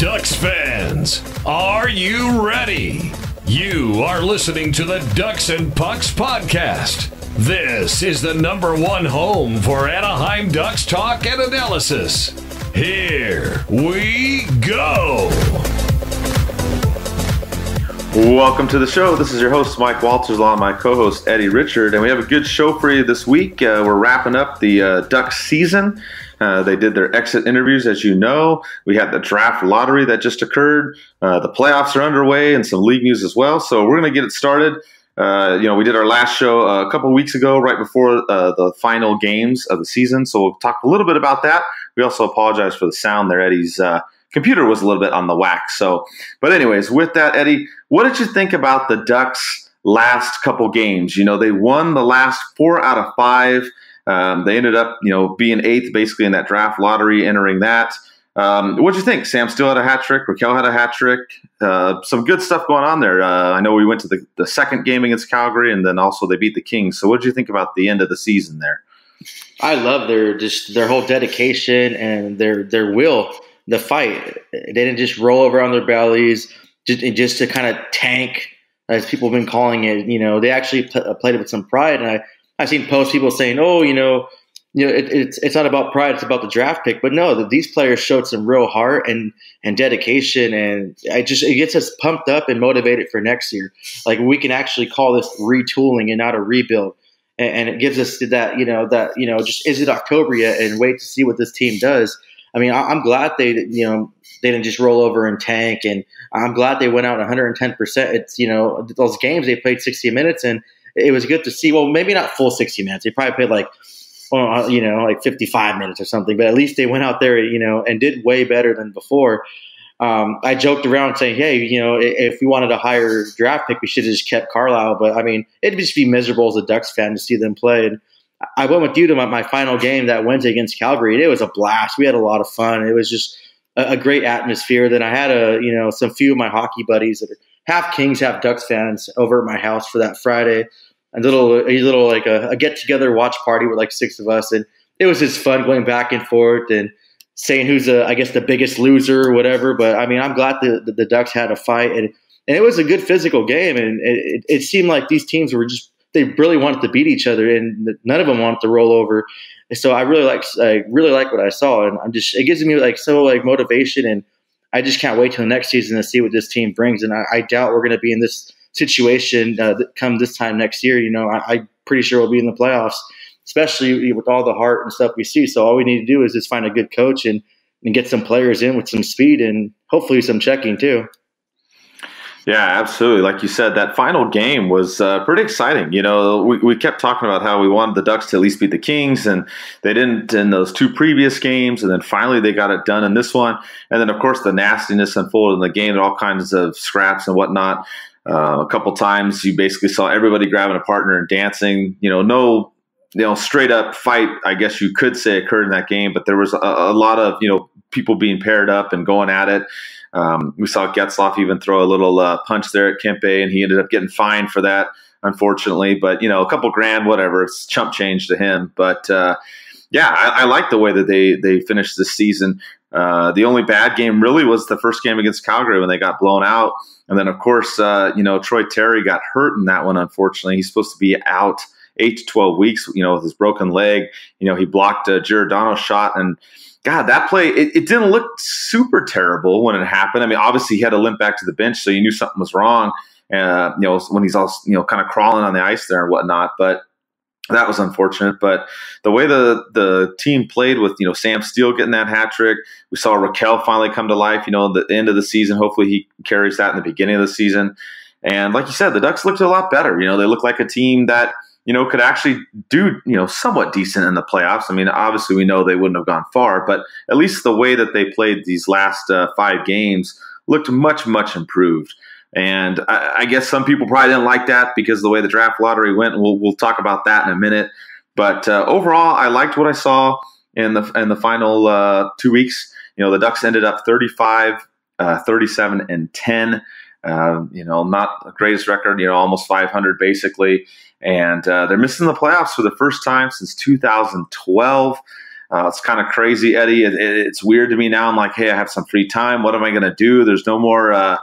Ducks fans, are you ready? You are listening to the Ducks and Pucks podcast. This is the #1 home for Anaheim Ducks talk and analysis. Here we go. Welcome to the show. This is your host, Mike Walters, along with my co-host, Eddie Richard, and we have a good show for you this week. We're wrapping up the Ducks season. They did their exit interviews, as you know. We had the draft lottery that just occurred. The playoffs are underway and some league news as well. So we're going to get it started. We did our last show a couple of weeks ago, right before the final games of the season. So we'll talk a little bit about that. We also apologize for the sound there. Eddie's computer was a little bit on the whack. But anyways, with that, Eddie, what did you think about the Ducks' last couple games? You know, they won the last 4 out of 5. They ended up, being 8th basically in that draft lottery, entering that. What'd you think? Sam Steele had a hat trick. Raquel had a hat trick. Some good stuff going on there. I know we went to the second game against Calgary, and then also they beat the Kings. So what'd you think about the end of the season there? I love their whole dedication and their will, the fight. They didn't just roll over on their bellies just to kind of tank, as people have been calling it. They actually played it with some pride, and I've seen posts, people saying, it's not about pride, it's about the draft pick. But no, these players showed some real heart and dedication, and it gets us pumped up and motivated for next year. Like, we can actually call this retooling and not a rebuild. And it gives us that, just, is it October yet? And wait to see what this team does. I mean, I'm glad they didn't just roll over and tank, and I'm glad they went out 110%. It's, those games they played 60 minutes, and it was good to see. Well, maybe not full 60 minutes. They probably played like 55 minutes or something. But at least they went out there, and did way better than before. I joked around saying, hey, if we wanted a higher draft pick, we should have just kept Carlisle. But, I mean, it'd just be miserable as a Ducks fan to see them play. And I went with you to my final game that Wednesday against Calgary. It was a blast. We had a lot of fun. It was just a great atmosphere. Then I had some few of my hockey buddies that are half Kings, half Ducks fans over at my house for that Friday. A little like a get together watch party with like 6 of us, and it was just fun going back and forth and saying who's the biggest loser or whatever. But I mean, I'm glad the Ducks had a fight, and it was a good physical game, and it seemed like these teams were they really wanted to beat each other, and none of them wanted to roll over. So I really like what I saw, and it gives me motivation, and I just can't wait till next season to see what this team brings. And I doubt we're going to be in this situation come this time next year. I'm pretty sure we'll be in the playoffs, especially with all the heart and stuff we see. So all we need to do is just find a good coach and get some players in with some speed and hopefully some checking too. Yeah, absolutely. Like you said, that final game was pretty exciting. We kept talking about how we wanted the Ducks to at least beat the Kings, and they didn't in those 2 previous games. And then finally they got it done in this one. And then, of course, the nastiness unfolded in the game, all kinds of scraps and whatnot. A couple times you basically saw everybody grabbing a partner and dancing. No straight up fight, I guess you could say, occurred in that game. But there was a lot of, people being paired up and going at it. We saw Getzlaf even throw a little punch there at Kempe, and he ended up getting fined for that, unfortunately. But, a couple grand, whatever, it's chump change to him. But, I like the way that they finished this season. The only bad game really was the first game against Calgary when they got blown out. And then, of course, Troy Terry got hurt in that one, unfortunately. He's supposed to be out 8 to 12 weeks, with his broken leg. He blocked a Giordano's shot, and God, that play, it didn't look super terrible when it happened. I mean, obviously he had to limp back to the bench, so you knew something was wrong, when he's all, kind of crawling on the ice there and whatnot. But that was unfortunate. But the way the team played with, Sam Steele getting that hat trick, we saw Raquel finally come to life, the end of the season. Hopefully he carries that in the beginning of the season. And like you said, the Ducks looked a lot better. They look like a team that, could actually do, somewhat decent in the playoffs. I mean, obviously we know they wouldn't have gone far, but at least the way that they played these last 5 games looked much, much improved. And I guess some people probably didn't like that because of the way the draft lottery went. And we'll talk about that in a minute. But overall, I liked what I saw in the final 2 weeks. The Ducks ended up 35, 37, and 10. Not the greatest record, almost 500 basically. And they're missing the playoffs for the first time since 2012. It's kind of crazy, Eddie. It's weird to me now. I'm like, hey, I have some free time. What am I going to do? There's no more,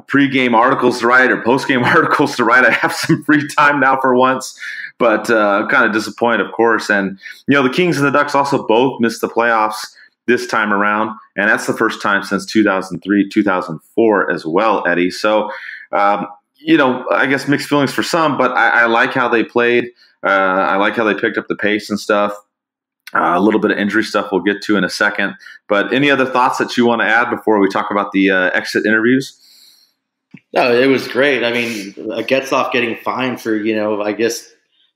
pre-game articles to write or post-game articles to write. I have some free time now for once, but I'm kind of disappointed, of course. And, the Kings and the Ducks also both missed the playoffs this time around, and that's the first time since 2003, 2004 as well, Eddie. So, I guess mixed feelings for some, but I like how they played. I like how they picked up the pace and stuff. A little bit of injury stuff we'll get to in a second. But any other thoughts that you want to add before we talk about the exit interviews? No, it was great. I mean, Getzlaf getting fined for, I guess,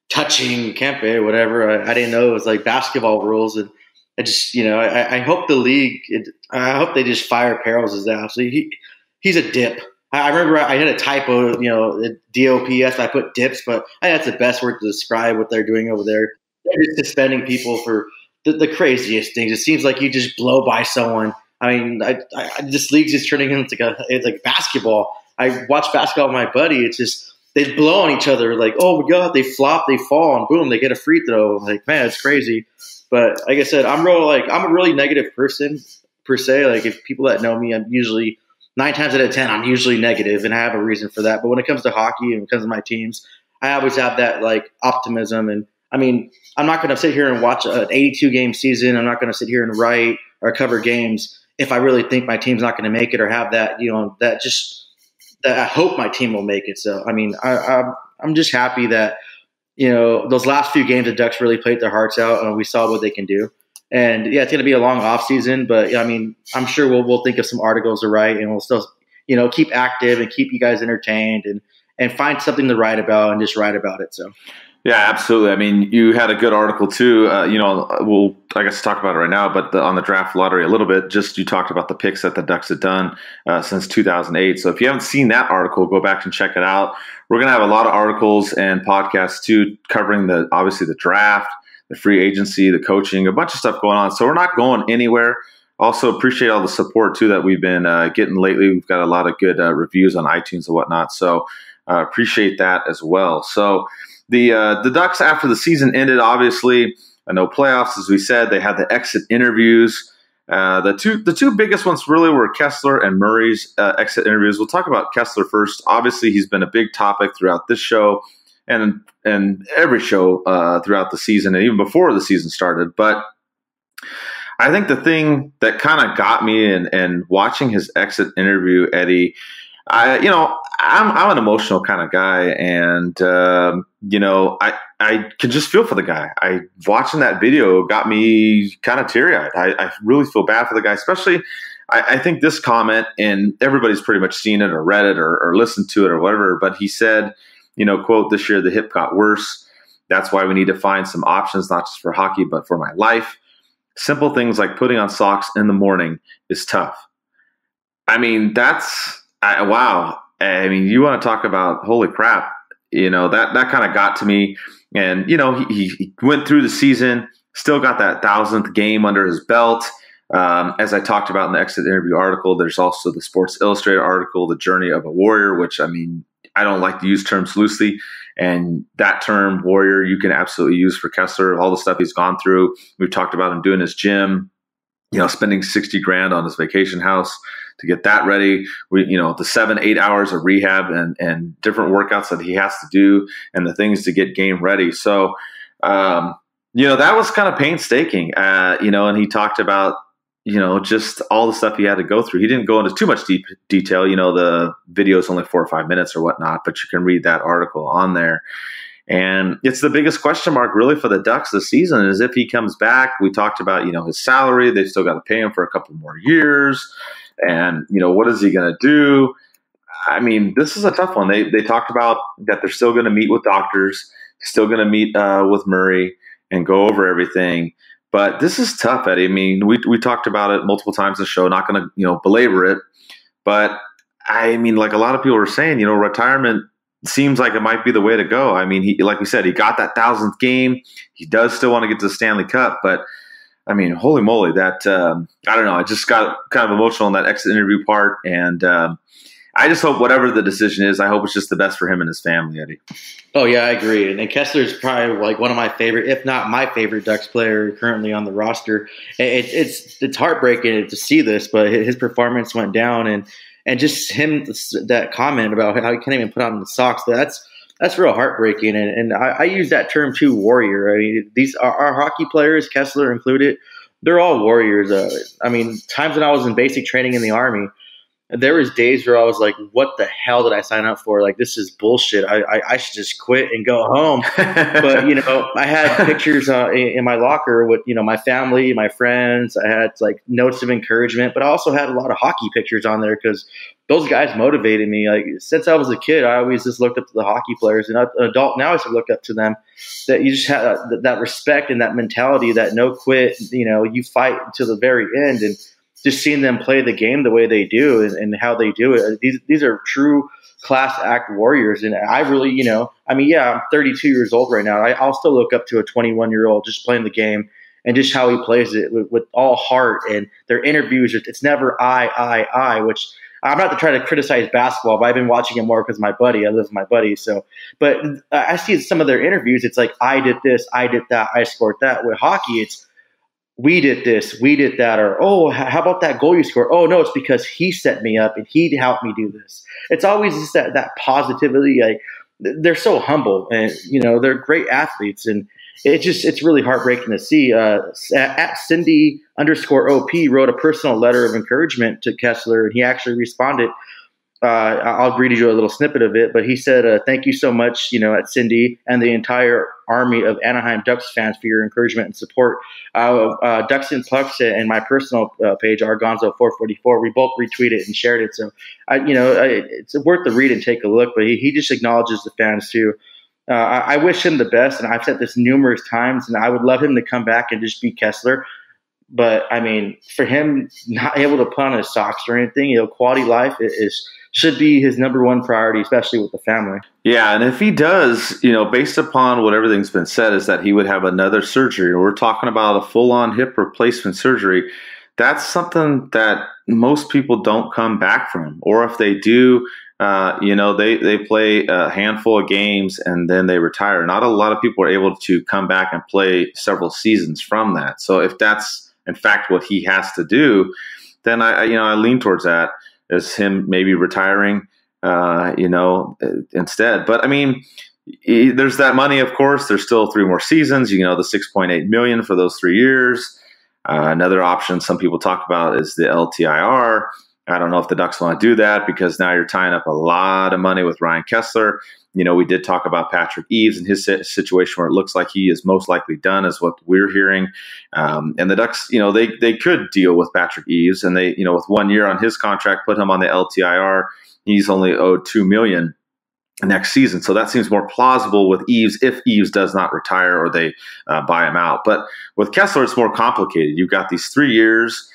touching Kempe or whatever. I didn't know it was like basketball rules. And I just, I hope the league, I hope they just fire Perals' ass. So he's a dip. I remember I had a typo, DOPS. I put dips, but I think that's the best word to describe what they're doing over there. They're just suspending people for the craziest things. It seems like you just blow by someone. I mean, this league's just turning into it's like basketball. I watch basketball with my buddy. It's just they blow on each other. Like, oh my god, they flop, they fall, and boom, they get a free throw. Like, man, it's crazy. But like I said, I'm a really negative person per se. Like, if people that know me, I'm usually 9 times out of 10, I'm usually negative, and I have a reason for that. But when it comes to hockey and when it comes to my teams, I always have that like optimism. And I mean, I'm not going to sit here and watch an 82-game season. I'm not going to sit here and write or cover games if I really think my team's not going to make it or have that, that I hope my team will make it. So, I mean, I'm just happy that, those last few games the Ducks really played their hearts out and we saw what they can do. And yeah, it's going to be a long off season, but I mean, I'm sure we'll think of some articles to write and we'll still, keep active and keep you guys entertained and find something to write about and just write about it. So. Yeah, absolutely. I mean, you had a good article too. We'll, I guess, talk about it right now, but on the draft lottery a little bit. Just you talked about the picks that the Ducks had done since 2008. So if you haven't seen that article, go back and check it out. We're going to have a lot of articles and podcasts too, covering obviously the draft, the free agency, the coaching, a bunch of stuff going on. So we're not going anywhere. Also appreciate all the support too that we've been getting lately. We've got a lot of good reviews on iTunes and whatnot. So appreciate that as well. So. The Ducks, after the season ended, obviously, no playoffs, as we said. They had the exit interviews. The two biggest ones really were Kessler and Murray's exit interviews. We'll talk about Kessler first. Obviously, he's been a big topic throughout this show and every show throughout the season and even before the season started. But I think the thing that kind of got me in watching his exit interview, Eddie, I'm an emotional kind of guy, and I can just feel for the guy. Watching that video got me kind of teary-eyed. I really feel bad for the guy, especially. I think this comment, and everybody's pretty much seen it or read it or listened to it or whatever. But he said, quote, "This year the hip got worse. That's why we need to find some options, not just for hockey but for my life. Simple things like putting on socks in the morning is tough." I mean, wow. I mean, you want to talk about holy crap, that kind of got to me. And, he went through the season, still got that 1,000th game under his belt. As I talked about in the exit interview article, there's also the Sports Illustrated article, The Journey of a Warrior, which, I mean, I don't like to use terms loosely. And that term, warrior, you can absolutely use for Kessler, all the stuff he's gone through. We've talked about him doing his gym, spending $60,000 on his vacation house to get that ready. The 7-8 hours of rehab and different workouts that he has to do and the things to get game ready. So, that was kind of painstaking, and he talked about, just all the stuff he had to go through. He didn't go into too much deep detail. The video is only 4 or 5 minutes or whatnot, but you can read that article on there. And it's the biggest question mark really for the Ducks this season is if he comes back. We talked about, his salary. They've still got to pay him for a couple more years. And, what is he going to do? I mean, this is a tough one. They talked about that they're still going to meet with doctors, still going to meet with Murray and go over everything. But this is tough, Eddie. I mean, we talked about it multiple times in the show, not going to, belabor it. But, I mean, like a lot of people are saying, retirement seems like it might be the way to go. I mean, like we said, he got that 1,000th game. He does still want to get to the Stanley Cup, but I mean, holy moly, that I don't know. I just got kind of emotional in that exit interview part, and I just hope whatever the decision is, I hope it's just the best for him and his family, Eddie. Oh, yeah, I agree. And Kessler's probably like one of my favorite, if not my favorite Ducks player currently on the roster. It's heartbreaking to see this, but his performance went down. And just him, that comment about how he can't even put on the socks, that's real heartbreaking. And I use that term too, warrior. I mean, these are our hockey players, Kessler included. They're all warriors. I mean, times when I was in basic training in the Army, there was days where I was like, what the hell did I sign up for? Like, this is bullshit. I should just quit and go home. But, I had pictures in my locker with, my family, my friends. I had like notes of encouragement, but I also had a lot of hockey pictures on there because those guys motivated me. Like, since I was a kid, I always just looked up to the hockey players, and an adult now I still look up to them. That you just have that respect and that mentality, that no quit, you fight to the very end. And just seeing them play the game the way they do and how they do it. These are true class act warriors. And I really, I'm 32 years old right now. I'll still look up to a 21-year-old just playing the game and just how he plays it with all heart. And their interviews, it's never I, which I'm not to try to criticize basketball, but I've been watching it more because I live with my buddy. So, but I see some of their interviews. It's like, I did this, I did that, I scored that. With hockey, it's, we did this, we did that, or, oh, how about that goal you scored? Oh, no, it's because he set me up and he helped me do this. It's always just that positivity. They're so humble, and, they're great athletes. And it's really heartbreaking to see. At Cindy_OP wrote a personal letter of encouragement to Kessler, and he actually responded. I'll read you a little snippet of it, but he said, thank you so much, at Cindy and the entire army of Anaheim Ducks fans for your encouragement and support. Ducks and Pucks and my personal page, Argonzo444, we both retweeted and shared it. So, it's worth the read and take a look, but he just acknowledges the fans too. I wish him the best, and I've said this numerous times, and I would love him to come back and just be Kessler. But, I mean, for him not able to put on his socks or anything, quality life should be his number one priority, especially with the family. Yeah, and if he does, based upon what everything's been said, is that he would have another surgery. We're talking about a full-on hip replacement surgery. That's something that most people don't come back from. Or if they do, they play a handful of games and then they retire. Not a lot of people are able to come back and play several seasons from that. So if that's, in fact, what he has to do, then I lean towards that as him maybe retiring, instead. But I mean, there's that money, of course. There's still 3 more seasons. The $6.8 million for those 3 years. Another option some people talk about is the LTIR. I don't know if the Ducks want to do that because now you're tying up a lot of money with Ryan Kessler. We did talk about Patrick Eaves and his situation where it looks like he is most likely done, is what we're hearing. And the Ducks, they could deal with Patrick Eaves, and they, with 1 year on his contract, put him on the LTIR. He's only owed $2 million next season. So that seems more plausible with Eaves if Eaves does not retire or they buy him out. But with Kessler, it's more complicated. You've got these 3 years.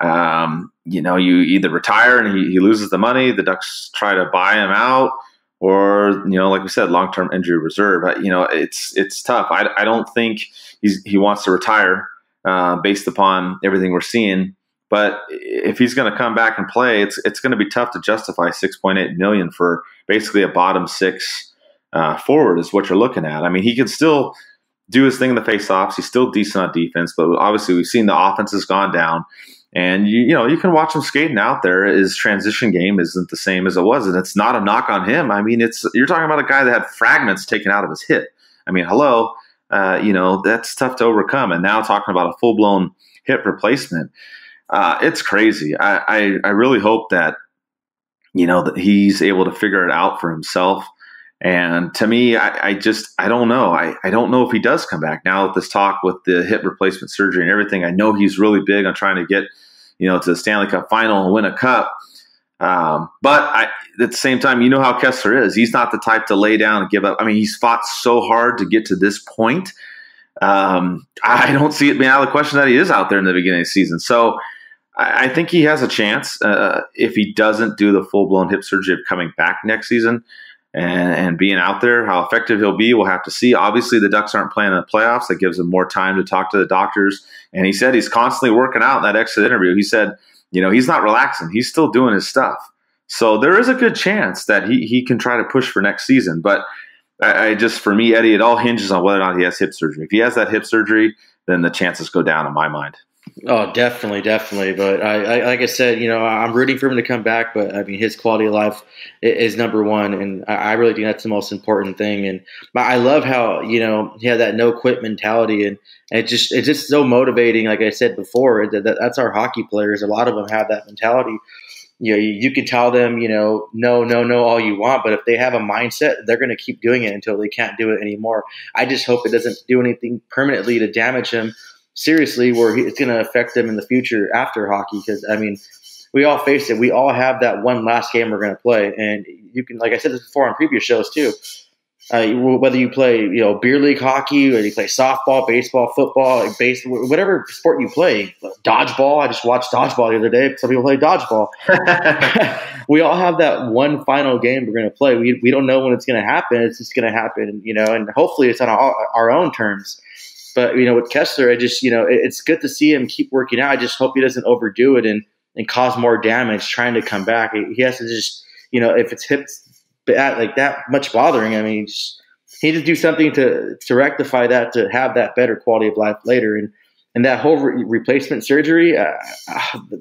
You either retire and he loses the money, the Ducks try to buy him out, or, like we said, long-term injury reserve. It's tough. I don't think he wants to retire based upon everything we're seeing. But if he's going to come back and play, it's going to be tough to justify $6.8 million for basically a bottom 6 forward is what you're looking at. I mean, he can still do his thing in the faceoffs. He's still decent on defense, but obviously we've seen the offense has gone down. And, you can watch him skating out there. His transition game isn't the same as it was. And it's not a knock on him. I mean, you're talking about a guy that had fragments taken out of his hip. I mean, hello, that's tough to overcome. And now talking about a full-blown hip replacement, it's crazy. I really hope that, that he's able to figure it out for himself. And to me, I don't know. I don't know if he does come back now with this talk with the hip replacement surgery and everything. I know he's really big on trying to get, to the Stanley Cup final and win a cup. But at the same time, how Kessler is. He's not the type to lay down and give up. I mean, he's fought so hard to get to this point. I don't see it being out of the question that he is out there in the beginning of the season. So I think he has a chance if he doesn't do the full-blown hip surgery of coming back next season. And being out there, how effective he'll be, we'll have to see. Obviously, the Ducks aren't playing in the playoffs. That gives him more time to talk to the doctors. And he said he's constantly working out in that exit interview. He said, he's not relaxing. He's still doing his stuff. So there is a good chance that he can try to push for next season. But I just, for me, Eddie, it all hinges on whether or not he has hip surgery. If he has that hip surgery, then the chances go down in my mind. Oh, definitely, definitely. But I like I said, I'm rooting for him to come back. But I mean, his quality of life is number one, and I really think that's the most important thing. And I love how he had that no quit mentality, and it's just so motivating. Like I said before, that's our hockey players. A lot of them have that mentality. You can tell them, no, no, no, all you want, but if they have a mindset, they're going to keep doing it until they can't do it anymore. I just hope it doesn't do anything permanently to damage him seriously, where it's going to affect them in the future after hockey. Because I mean, we all face it. We all have that one last game we're going to play, and you can, like I said this before on previous shows too. Whether you play, beer league hockey, or you play softball, baseball, football, whatever sport you play, dodgeball. I just watched dodgeball the other day. Some people play dodgeball. We all have that one final game we're going to play. We don't know when it's going to happen. It's just going to happen, and hopefully it's on our own terms. But, with Kessler, it's good to see him keep working out. I just hope he doesn't overdo it and cause more damage trying to come back. He has to just, if it's hips like that much bothering, I mean, he needs to do something to rectify that, to have that better quality of life later. And that whole replacement surgery,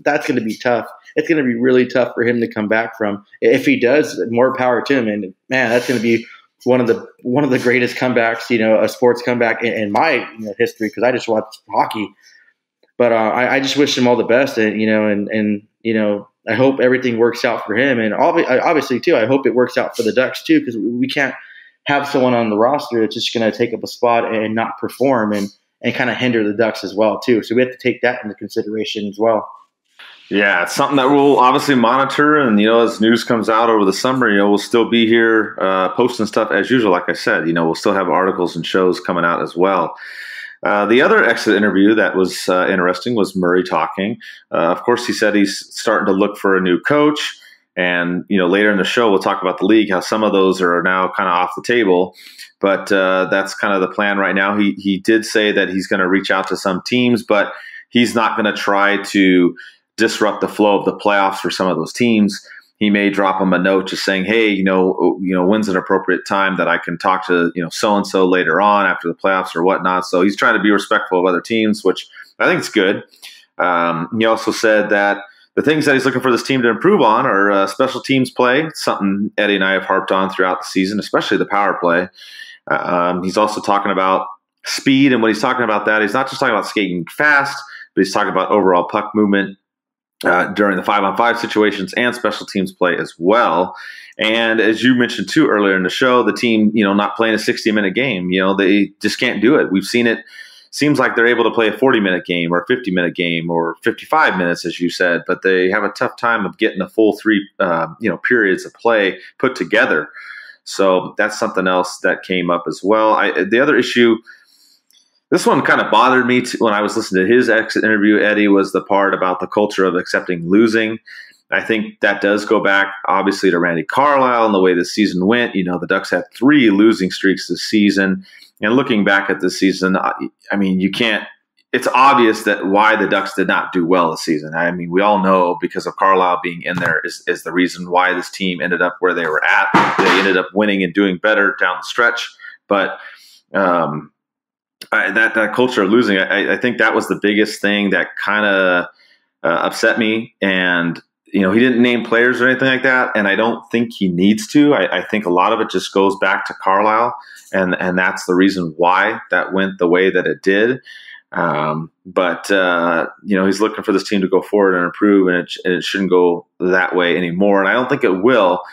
that's going to be tough. It's going to be really tough for him to come back from. If he does, more power to him. And man, that's going to be one of the greatest comebacks, a sports comeback in my history, because I just watched hockey. But I just wish him all the best, and I hope everything works out for him, and obviously too, I hope it works out for the Ducks too, because we can't have someone on the roster that's just going to take up a spot and not perform and kind of hinder the Ducks as well too. So we have to take that into consideration as well. Yeah, it's something that we'll obviously monitor, and as news comes out over the summer, we'll still be here posting stuff as usual. Like I said, we'll still have articles and shows coming out as well. The other exit interview that was interesting was Murray talking. Of course, he said he's starting to look for a new coach. And, later in the show, we'll talk about the league, how some of those are now kind of off the table. But that's kind of the plan right now. He did say that he's going to reach out to some teams, but he's not going to try to disrupt the flow of the playoffs for some of those teams. He may drop them a note just saying, hey, when's an appropriate time that I can talk to, so-and-so later on after the playoffs or whatnot. So he's trying to be respectful of other teams, which I think is good. He also said that the things that he's looking for this team to improve on are special teams play, something Eddie and I have harped on throughout the season, especially the power play. He's also talking about speed, and when he's talking about that, he's not just talking about skating fast, but he's talking about overall puck movement during the 5-on-5 situations and special teams play as well. And as you mentioned too earlier in the show, the team, not playing a 60-minute game, they just can't do it. We've seen it. Seems like they're able to play a 40-minute game or a 50-minute game or 55 minutes, as you said, but they have a tough time of getting a full three, periods of play put together. So that's something else that came up as well. The other issue, this one kind of bothered me when I was listening to his exit interview, Eddie, was the part about the culture of accepting losing. I think that does go back, obviously, to Randy Carlyle and the way the season went. The Ducks had 3 losing streaks this season. And looking back at this season, I mean, it's obvious that why the Ducks did not do well this season. I mean, we all know because of Carlyle being in there is the reason why this team ended up where they were at. They ended up winning and doing better down the stretch. But that culture of losing, I think that was the biggest thing that kind of upset me. And, he didn't name players or anything like that. And I don't think he needs to. I think a lot of it just goes back to Carlisle. And that's the reason why that went the way that it did. But he's looking for this team to go forward and improve, and it shouldn't go that way anymore. And I don't think it will.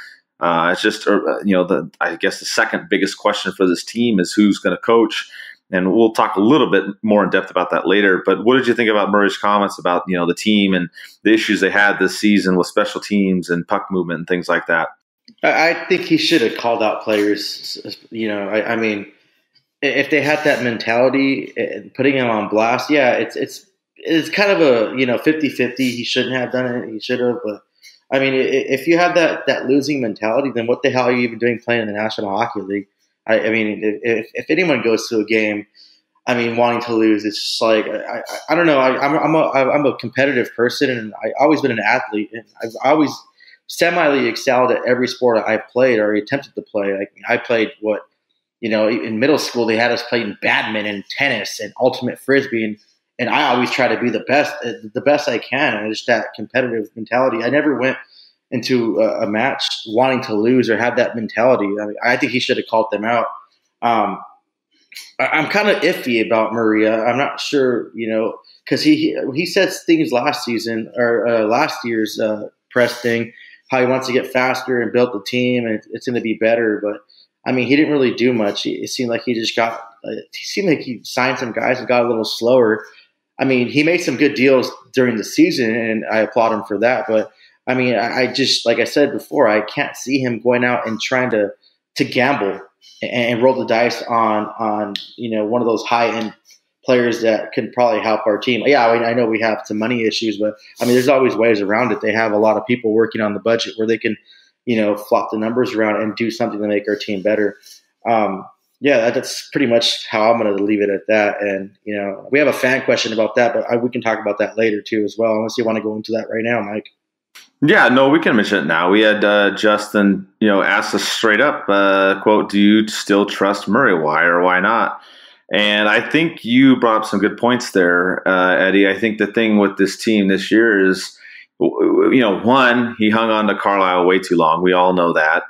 It's just, I guess the second biggest question for this team is who's going to coach. And we'll talk a little bit more in depth about that later. But what did you think about Murray's comments about, the team and the issues they had this season with special teams and puck movement and things like that? I think he should have called out players. I mean, if they had that mentality and putting him on blast, yeah, it's kind of a 50-50. He shouldn't have done it. He should have. But I mean, if you have that losing mentality, then what the hell are you even doing playing in the National Hockey League? I mean, if anyone goes to a game, I mean, wanting to lose, it's just like I don't know. I'm a competitive person, and I've always been an athlete, and I've always semi excelled at every sport I've played or attempted to play. Like I played in middle school they had us playing badminton, tennis, and ultimate frisbee, and I always try to be the best I can, and it's that competitive mentality. I never went into a match wanting to lose or have that mentality. I mean, I think he should have called them out. I'm kind of iffy about Murray. I'm not sure, because he said things last season or last year's press thing, how he wants to get faster and build the team and it's going to be better. But I mean, he didn't really do much. It seemed like he seemed like he signed some guys and got a little slower. I mean, he made some good deals during the season, and I applaud him for that. But I mean, I just, like I said before, I can't see him going out and trying to gamble and roll the dice on one of those high end players that can probably help our team. Yeah, I know we have some money issues, but I mean, there's always ways around it. They have a lot of people working on the budget where they can, flop the numbers around and do something to make our team better. Yeah, that's pretty much how I'm going to leave it at that. And, we have a fan question about that, but we can talk about that later too as well, unless you want to go into that right now, Mike. Yeah, no, we can mention it now. We had Justin, asked us straight up, quote, do you still trust Murray? Why or why not? And I think you brought up some good points there, Eddie. I think the thing with this team this year is, one, he hung on to Carlisle way too long. We all know that.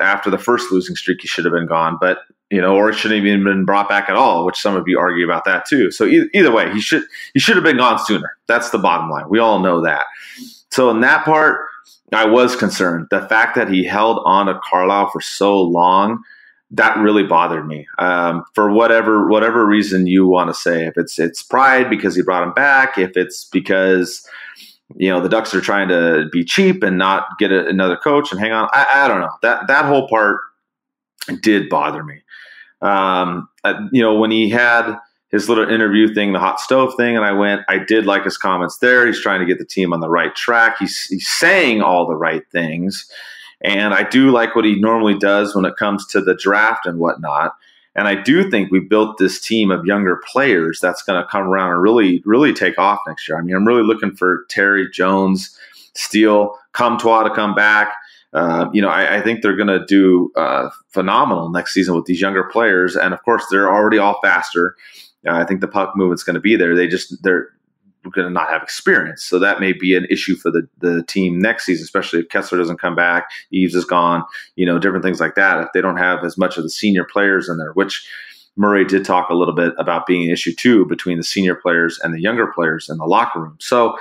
After the first losing streak, he should have been gone, but or it shouldn't have even been brought back at all, which some of you argue about that too. So either way, he should have been gone sooner. That's the bottom line. We all know that. So in that part, I was concerned. The fact that he held on to Carlisle for so long, that really bothered me. For whatever reason you want to say, if it's pride because he brought him back, if it's because the Ducks are trying to be cheap and not get another coach and hang on, I don't know. That whole part did bother me. When he had his little interview thing, the hot stove thing, and I did like his comments there. He's trying to get the team on the right track. He's saying all the right things. And I do like what he normally does when it comes to the draft and whatnot. And I do think we built this team of younger players that's going to come around and really, really take off next year. I mean, I'm really looking for Terry, Jones, Steele, Comtois to come back. I think they're going to do phenomenal next season with these younger players. And, of course, they're already all faster. I think the puck movement's going to be there. They're going to not have experience. So that may be an issue for the team next season, especially if Kessler doesn't come back, Eves is gone, different things like that. If they don't have as much of the senior players in there, which Murray did talk a little bit about being an issue too, between the senior players and the younger players in the locker room. So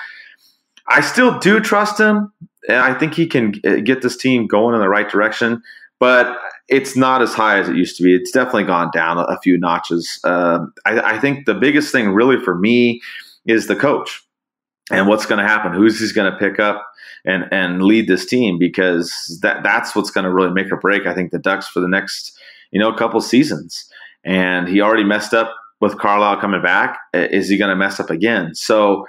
I still do trust him. And I think he can get this team going in the right direction, but it's not as high as it used to be. It's definitely gone down a few notches. I think the biggest thing really for me is the coach and what's going to happen. Who's he's going to pick up and lead this team, because that's what's going to really make or break, I think, the Ducks for the next, couple seasons. And he already messed up with Carlisle coming back. Is he going to mess up again? So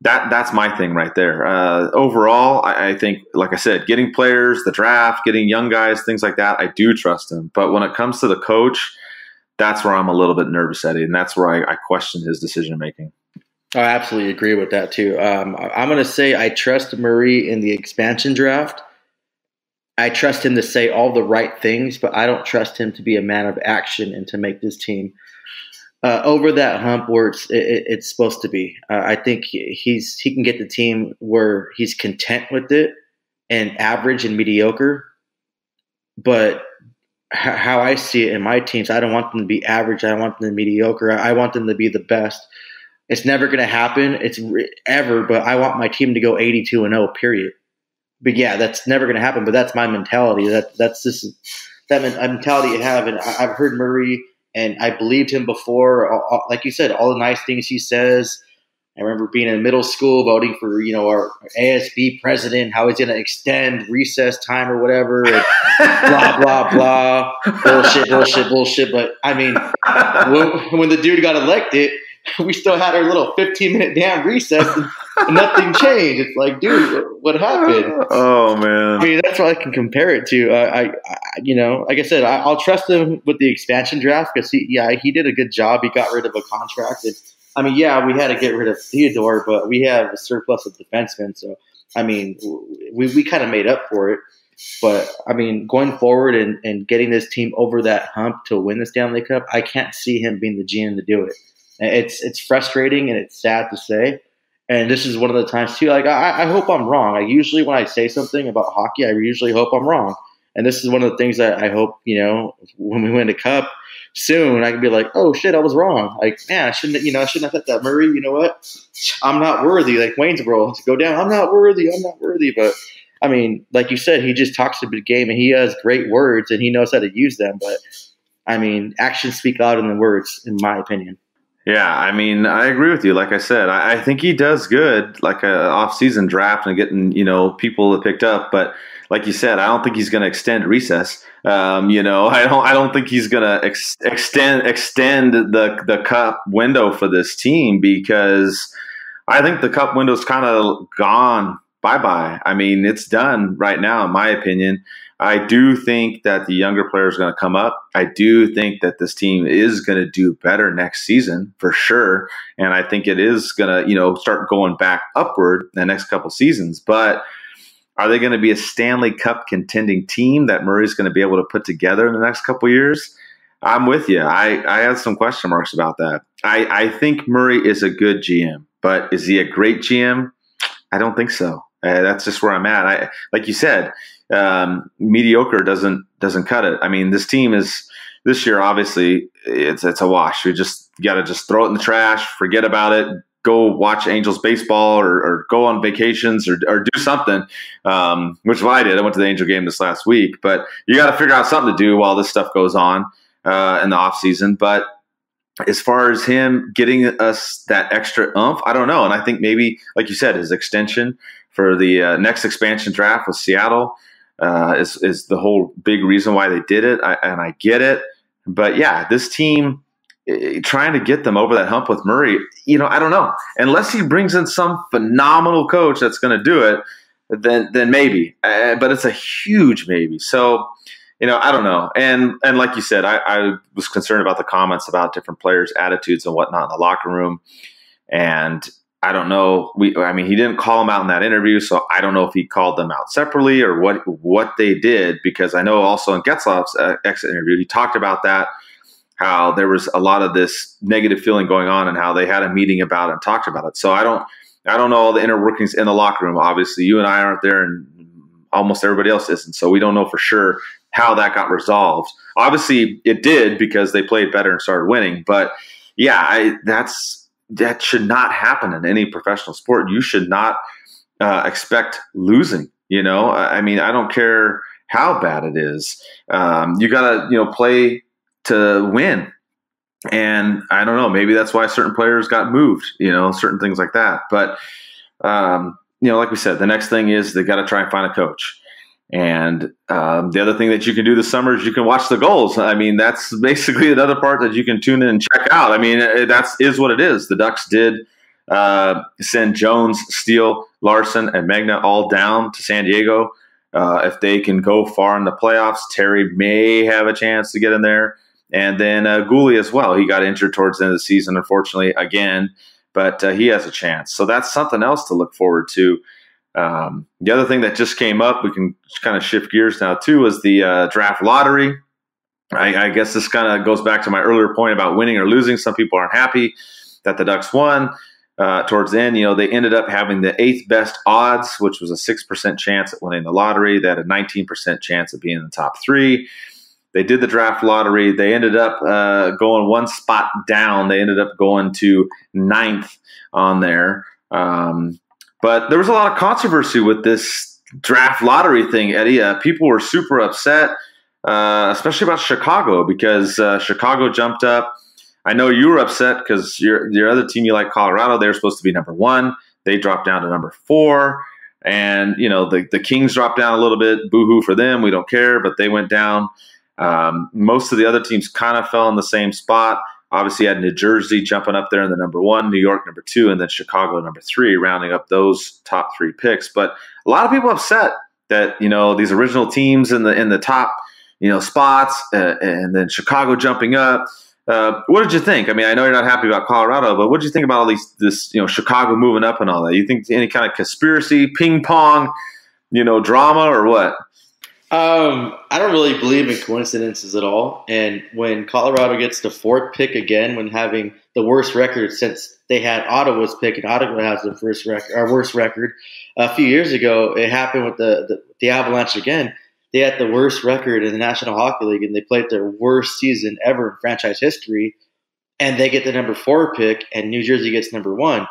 that's my thing right there. Overall, I think, like I said, getting players, the draft, getting young guys, things like that, I do trust him. But when it comes to the coach, that's where I'm a little bit nervous, Eddie, and that's where I question his decision-making. I absolutely agree with that too. I'm going to say I trust Murray in the expansion draft. I trust him to say all the right things, but I don't trust him to be a man of action and to make this team over that hump where it's supposed to be. I think he can get the team where he's content with it and average and mediocre. But how I see it in my teams, I don't want them to be average. I don't want them to be mediocre. I want them to be the best. It's never going to happen. But I want my team to go 82-0, period. But yeah, that's never going to happen. But that's my mentality. That's just that mentality you have. And I've heard Murray, and I believed him before. Like you said, all the nice things he says. I remember being in middle school, voting for our ASB president, how he's going to extend recess time or whatever, and blah blah blah, bullshit. But I mean, when the dude got elected, we still had our little 15-minute damn recess and nothing changed. It's like, dude, what happened? Oh, man. I mean, that's what I can compare it to. Like I said, I'll trust him with the expansion draft because he did a good job. He got rid of a contract. And, I mean, we had to get rid of Theodore, but we have a surplus of defensemen. So I mean, we kind of made up for it. But, I mean, going forward and getting this team over that hump to win the Stanley Cup, I can't see him being the GM to do it. It's frustrating and it's sad to say. And this is one of the times, too, like, I hope I'm wrong. Like, usually when I say something about hockey, I usually hope I'm wrong. And this is one of the things that I hope, when we win the cup soon, I can be like, oh, shit, I was wrong. Like, man, I shouldn't have said that, Murray. You know what? I'm not worthy. Like, Waynesboro, to go down. I'm not worthy. But, I mean, like you said, he just talks a big game and he has great words and he knows how to use them. But, I mean, actions speak louder than words, in my opinion. Yeah, I mean, I agree with you. Like I said, I think he does good, like an off-season draft and getting, people picked up. But like you said, I don't think he's going to extend recess. I don't think he's going to extend the cup window for this team, because I think the cup window's kind of gone. Bye-bye. I mean, it's done right now, in my opinion. I do think that the younger players are going to come up. I do think that this team is going to do better next season for sure. And I think it is going to, start going back upward the next couple seasons. But are they going to be a Stanley Cup contending team that Murray's going to be able to put together in the next couple years? I'm with you. I have some question marks about that. I think Murray is a good GM, but is he a great GM? I don't think so. That's just where I'm at. Like you said, mediocre doesn't cut it. I mean, this team is this year. Obviously, it's a wash. We just got to just throw it in the trash, forget about it, go watch Angels baseball or go on vacations or do something. Which is what I did. I went to the Angel game this last week. But you got to figure out something to do while this stuff goes on in the off season. But as far as him getting us that extra oomph, I don't know. And I think maybe, like you said, his extension for the next expansion draft with Seattle is the whole big reason why they did it. And I get it. But, yeah, this team, trying to get them over that hump with Murray, I don't know. Unless he brings in some phenomenal coach that's going to do it, then maybe. But it's a huge maybe. So, I don't know. And like you said, I was concerned about the comments about different players' attitudes and whatnot in the locker room. And I don't know. He didn't call them out in that interview, so I don't know if he called them out separately or what they did, because I know also in Getzlaf's exit interview, he talked about that, how there was a lot of this negative feeling going on and how they had a meeting about it and talked about it. So I don't know all the inner workings in the locker room. Obviously, you and I aren't there, and almost everybody else isn't. So we don't know for sure how that got resolved. Obviously, it did, because they played better and started winning. But yeah, that should not happen in any professional sport. You should not expect losing. I don't care how bad it is. You got to play to win. And I don't know, maybe that's why certain players got moved, certain things like that. But, like we said, the next thing is they got to try and find a coach. And the other thing that you can do this summer is you can watch the goals. I mean, that's basically another part that you can tune in and check out. I mean, is what it is. The Ducks did send Jones, Steele, Larson, and Magna all down to San Diego. If they can go far in the playoffs, Terry may have a chance to get in there. And then Gooley as well. He got injured towards the end of the season, unfortunately, again. But he has a chance. So that's something else to look forward to. The other thing that just came up, we can kind of shift gears now too, is the draft lottery. I guess this kind of goes back to my earlier point about winning or losing. Some people aren't happy that the Ducks won. Towards the end, they ended up having the 8th best odds, which was a 6% chance at winning the lottery. They had a 19% chance of being in the top 3. They did the draft lottery. They ended up going one spot down. They ended up going to 9th on there. But there was a lot of controversy with this draft lottery thing, Eddie. People were super upset, especially about Chicago, because Chicago jumped up. I know you were upset because your other team you like, Colorado, they were supposed to be number 1. They dropped down to number 4. And, the Kings dropped down a little bit. Boo-hoo for them. We don't care, but they went down. Most of the other teams kind of fell in the same spot. Obviously, you had New Jersey jumping up there in the number 1, New York number 2, and then Chicago number 3, rounding up those top 3 picks. But a lot of people upset that these original teams in the top spots, and then Chicago jumping up. what did you think? I mean, I know you're not happy about Colorado, but what did you think about all this, Chicago moving up and all that? You think any kind of conspiracy, ping pong, drama or what? I don't really believe in coincidences at all. And when Colorado gets the fourth pick again, when having the worst record since they had Ottawa's pick, and Ottawa has the worst record a few years ago, it happened with the Avalanche again. They had the worst record in the National Hockey League, and they played their worst season ever in franchise history. And they get the number 4 pick, and New Jersey gets number 1.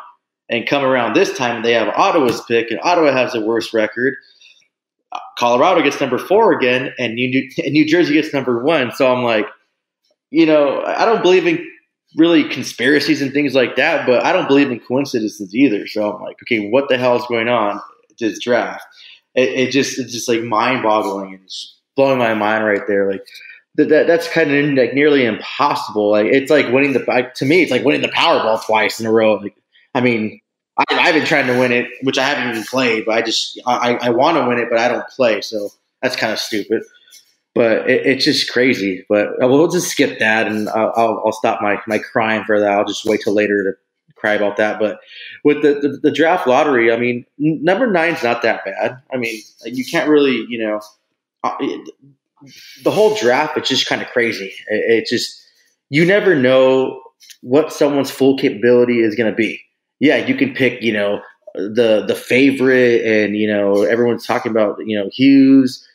And come around this time, they have Ottawa's pick, and Ottawa has the worst record. Colorado gets number 4 again, and New Jersey gets number 1. So I'm like, I don't believe in really conspiracies and things like that, but I don't believe in coincidences either. So I'm like, okay, what the hell is going on this draft? It's just like mind boggling and just blowing my mind right there. Like that's kind of like nearly impossible. Like it's like winning to me, it's like winning the Powerball twice in a row. Like, I mean, I've been trying to win it, which I haven't even played, but I want to win it, but I don't play. So that's kind of stupid, but it's just crazy. But we'll just skip that, and I'll stop my crying for that. I'll just wait till later to cry about that. But with the draft lottery, I mean, number 9's not that bad. I mean, you can't really, the whole draft, it's just kind of crazy. It just, you never know what someone's full capability is going to be. Yeah, you can pick, the favorite, and everyone's talking about, Hughes.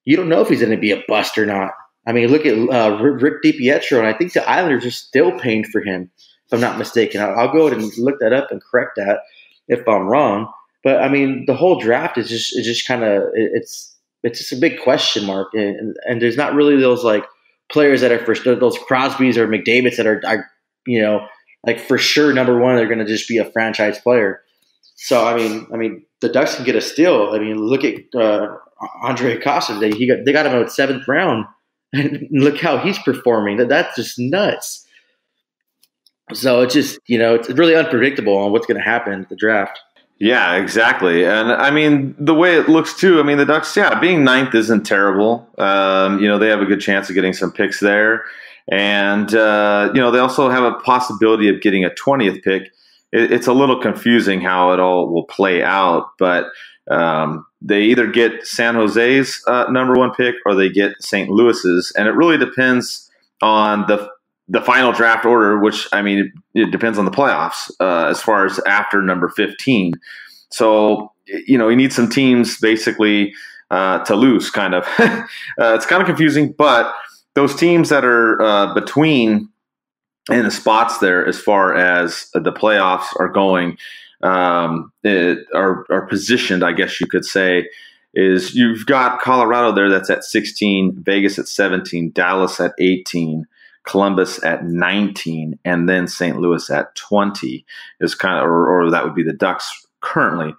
You don't know if he's going to be a bust or not. I mean, look at Rick DiPietro, and I think the Islanders are still paying for him, if I'm not mistaken. I'll go ahead and look that up and correct that if I'm wrong. But I mean, the whole draft is just kind of it's just a big question mark, and there's not really those like players that are for those Crosbys or McDavids that are like for sure number 1, they're going to just be a franchise player. So I mean, the Ducks can get a steal. I mean, look at Andre Kosov. They got him at 7th round, and look how he's performing. That's just nuts. So it's just it's really unpredictable on what's going to happen at the draft. Yeah, exactly. And I mean, the way it looks too, I mean, the Ducks, being 9th isn't terrible. They have a good chance of getting some picks there. And, they also have a possibility of getting a 20th pick. It's a little confusing how it all will play out, but they either get San Jose's number 1 pick or they get St. Louis's. And it really depends on the final draft order, which, I mean, it depends on the playoffs as far as after number 15. So, you need some teams basically to lose, kind of. It's kind of confusing, but those teams that are between in the spots there as far as the playoffs are going are positioned, I guess you could say, is you've got Colorado there that's at 16, Vegas at 17, Dallas at 18, Columbus at 19, and then St. Louis at 20 is kind of, or that would be the Ducks currently.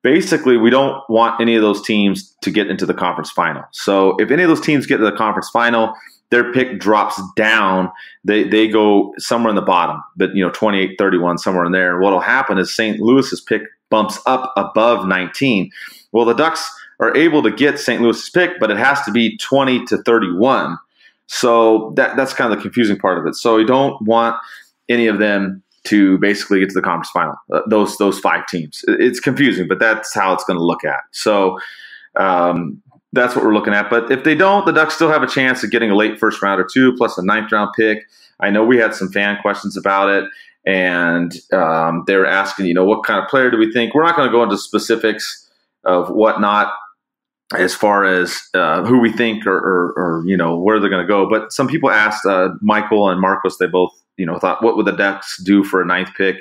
Basically, we don't want any of those teams to get into the conference final. So if any of those teams get to the conference final, their pick drops down. They go somewhere in the bottom, but 28, 31, somewhere in there. What will happen is St. Louis's pick bumps up above 19. Well, the Ducks are able to get St. Louis's pick, but it has to be 20 to 31. So that's kind of the confusing part of it. So we don't want any of them to basically get to the conference final. Those 5 teams. It's confusing, but that's how it's going to look at. So that's what we're looking at. But if they don't, the Ducks still have a chance of getting a late first round or 2 plus a 9th round pick. I know we had some fan questions about it, and they were asking, what kind of player do we think? We're not going to go into specifics of whatnot as far as who we think or where they're going to go. But some people asked, Michael and Marcos, they both thought, what would the Ducks do for a 9th pick?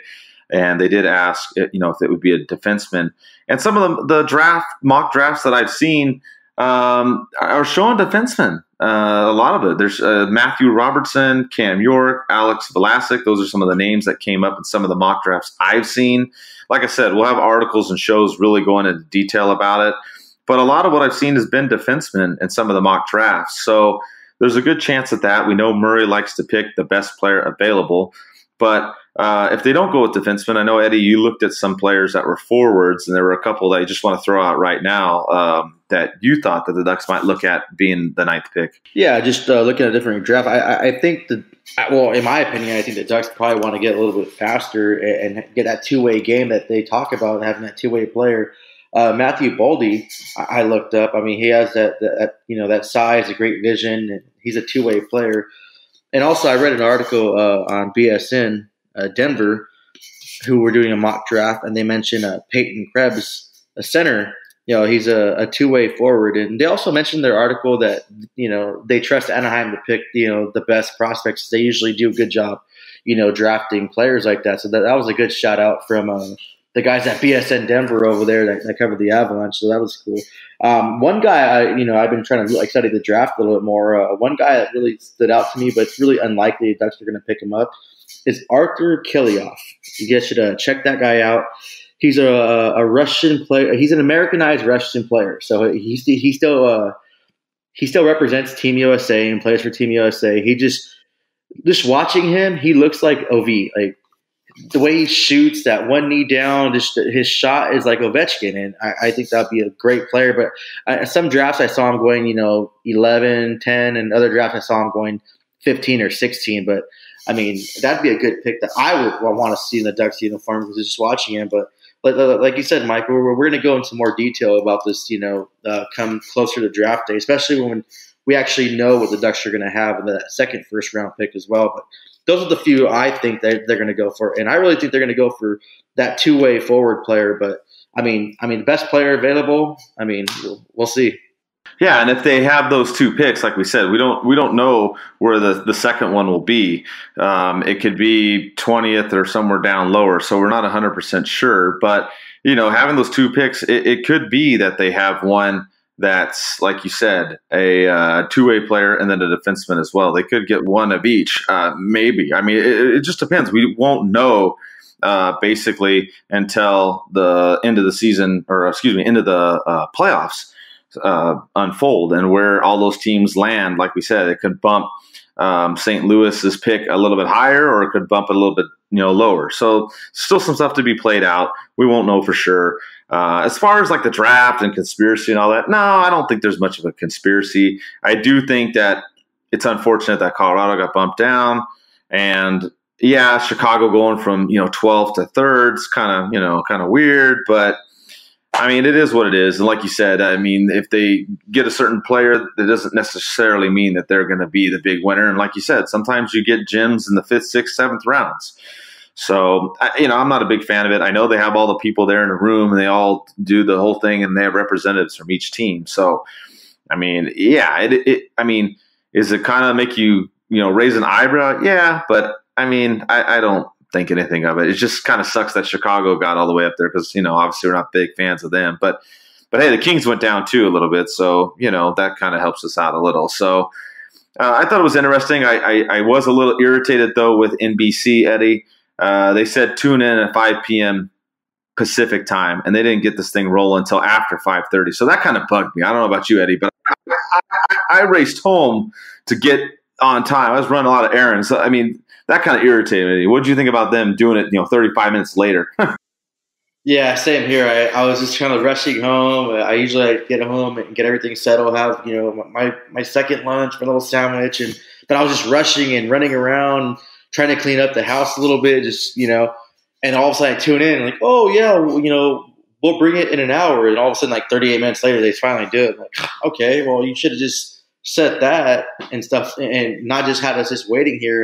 And they did ask, if it would be a defenseman. And some of the mock drafts that I've seen are showing defensemen. A lot of it. There's Matthew Robertson, Cam York, Alex Vlasic. Those are some of the names that came up in some of the mock drafts I've seen. Like I said, we'll have articles and shows really going into detail about it. But a lot of what I've seen has been defensemen in some of the mock drafts. So there's a good chance at that. We know Murray likes to pick the best player available. But if they don't go with defensemen, I know, Eddie, you looked at some players that were forwards, and there were a couple that you just want to throw out right now that you thought that the Ducks might look at being the 9th pick. Yeah, just looking at a different draft. I think in my opinion, I think the Ducks probably want to get a little bit faster and get that two-way game that they talk about, having that two-way player. Matthew Boldy, I looked up. I mean, he has that size, a great vision, and he's a two-way player. And also, I read an article on BSN Denver, who were doing a mock draft, and they mentioned Peyton Krebs, a center. He's a two-way forward. And they also mentioned their article that, they trust Anaheim to pick, the best prospects. They usually do a good job, drafting players like that. So that was a good shout out from the guys at BSN Denver over there that covered the Avalanche. So that was cool. One guy, I've been trying to study the draft a little bit more. One guy that really stood out to me, but it's really unlikely the Ducks are going to pick him up, is Arthur Kilioff. You guys should check that guy out. He's a Russian player. He's an Americanized Russian player. So he still represents Team USA and plays for Team USA. He just watching him, he looks like OV. Like the way he shoots, that one knee down, just his shot is like Ovechkin. And I think that'd be a great player. But some drafts I saw him going, 11, 10, and other drafts I saw him going 15 or 16. But I mean, that'd be a good pick that I would want to see in the Ducks uniform because just watching him. But like you said, Mike, we're going to go into more detail about this, come closer to draft day, especially when we actually know what the Ducks are going to have in the second first-round pick as well. But those are the few I think they're going to go for. And I really think they're going to go for that two-way forward player. But, I mean, the best player available, we'll see. Yeah, and if they have those two picks, like we said, we don't know where the second one will be. It could be 20th or somewhere down lower, so we're not 100% sure. But having those two picks, it could be that they have one that's, like you said, a two-way player and then a defenseman as well. They could get one of each, maybe. I mean, it just depends. We won't know basically until the end of the season, or end of the playoffs. Unfold and where all those teams land. Like we said, it could bump St. Louis's pick a little bit higher, or it could bump it a little bit lower. So still some stuff to be played out. We won't know for sure. As far as like the draft and conspiracy and all that, no, I don't think there's much of a conspiracy. I do think that it's unfortunate that Colorado got bumped down, and yeah, Chicago going from 12th to 3rd is kind of weird, but I mean, it is what it is. And like you said, I mean, if they get a certain player, that doesn't necessarily mean that they're going to be the big winner. And like you said, sometimes you get gems in the 5th, 6th, 7th rounds. So, I'm not a big fan of it. I know they have all the people there in the room and they all do the whole thing and they have representatives from each team. So, I mean, yeah, is it kind of make you, raise an eyebrow? Yeah. But I mean, I don't think anything of it. It just kind of sucks that Chicago got all the way up there because, obviously we're not big fans of them. But hey, the Kings went down too a little bit. So, that kind of helps us out a little. So I thought it was interesting. I was a little irritated, though, with NBC, Eddie. They said tune in at 5 p.m. Pacific time, and they didn't get this thing rolling until after 5:30. So that kind of bugged me. I don't know about you, Eddie, but I raced home to get on time. I was running a lot of errands. So, I mean, that kind of irritated me. What did you think about them doing it, 35 minutes later? Yeah, same here. I was just kind of rushing home. I usually get home and get everything settled, have, my second lunch, my little sandwich. But I was just rushing and running around, trying to clean up the house a little bit, just, and all of a sudden I tune in and like, oh, yeah, we'll bring it in an hour. And all of a sudden, like 38 minutes later, they finally do it. I'm like, okay, well, you should have just said that and stuff and not just had us just waiting here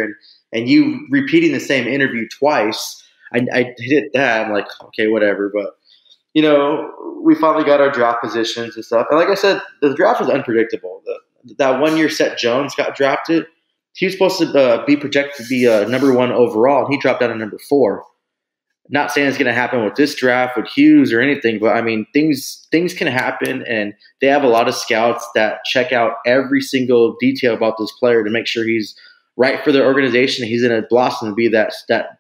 and you repeating the same interview twice. I hit that. I'm like, okay, whatever. But, we finally got our draft positions and stuff. And like I said, the draft was unpredictable. That 1 year Seth Jones got drafted. He was supposed to be projected to be number 1 overall, and he dropped down to number 4. Not saying it's going to happen with this draft with Hughes or anything, but I mean, things can happen, and they have a lot of scouts that check out every single detail about this player to make sure he's right for their organization. He's going to blossom and be that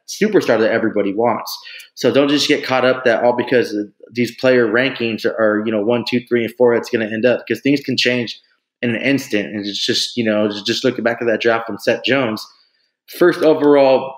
superstar that everybody wants. So don't just get caught up that all because these player rankings are 1, 2, 3, and 4, it's going to end up, because things can change in an instant. And it's just, just looking back at that draft from Seth Jones, first overall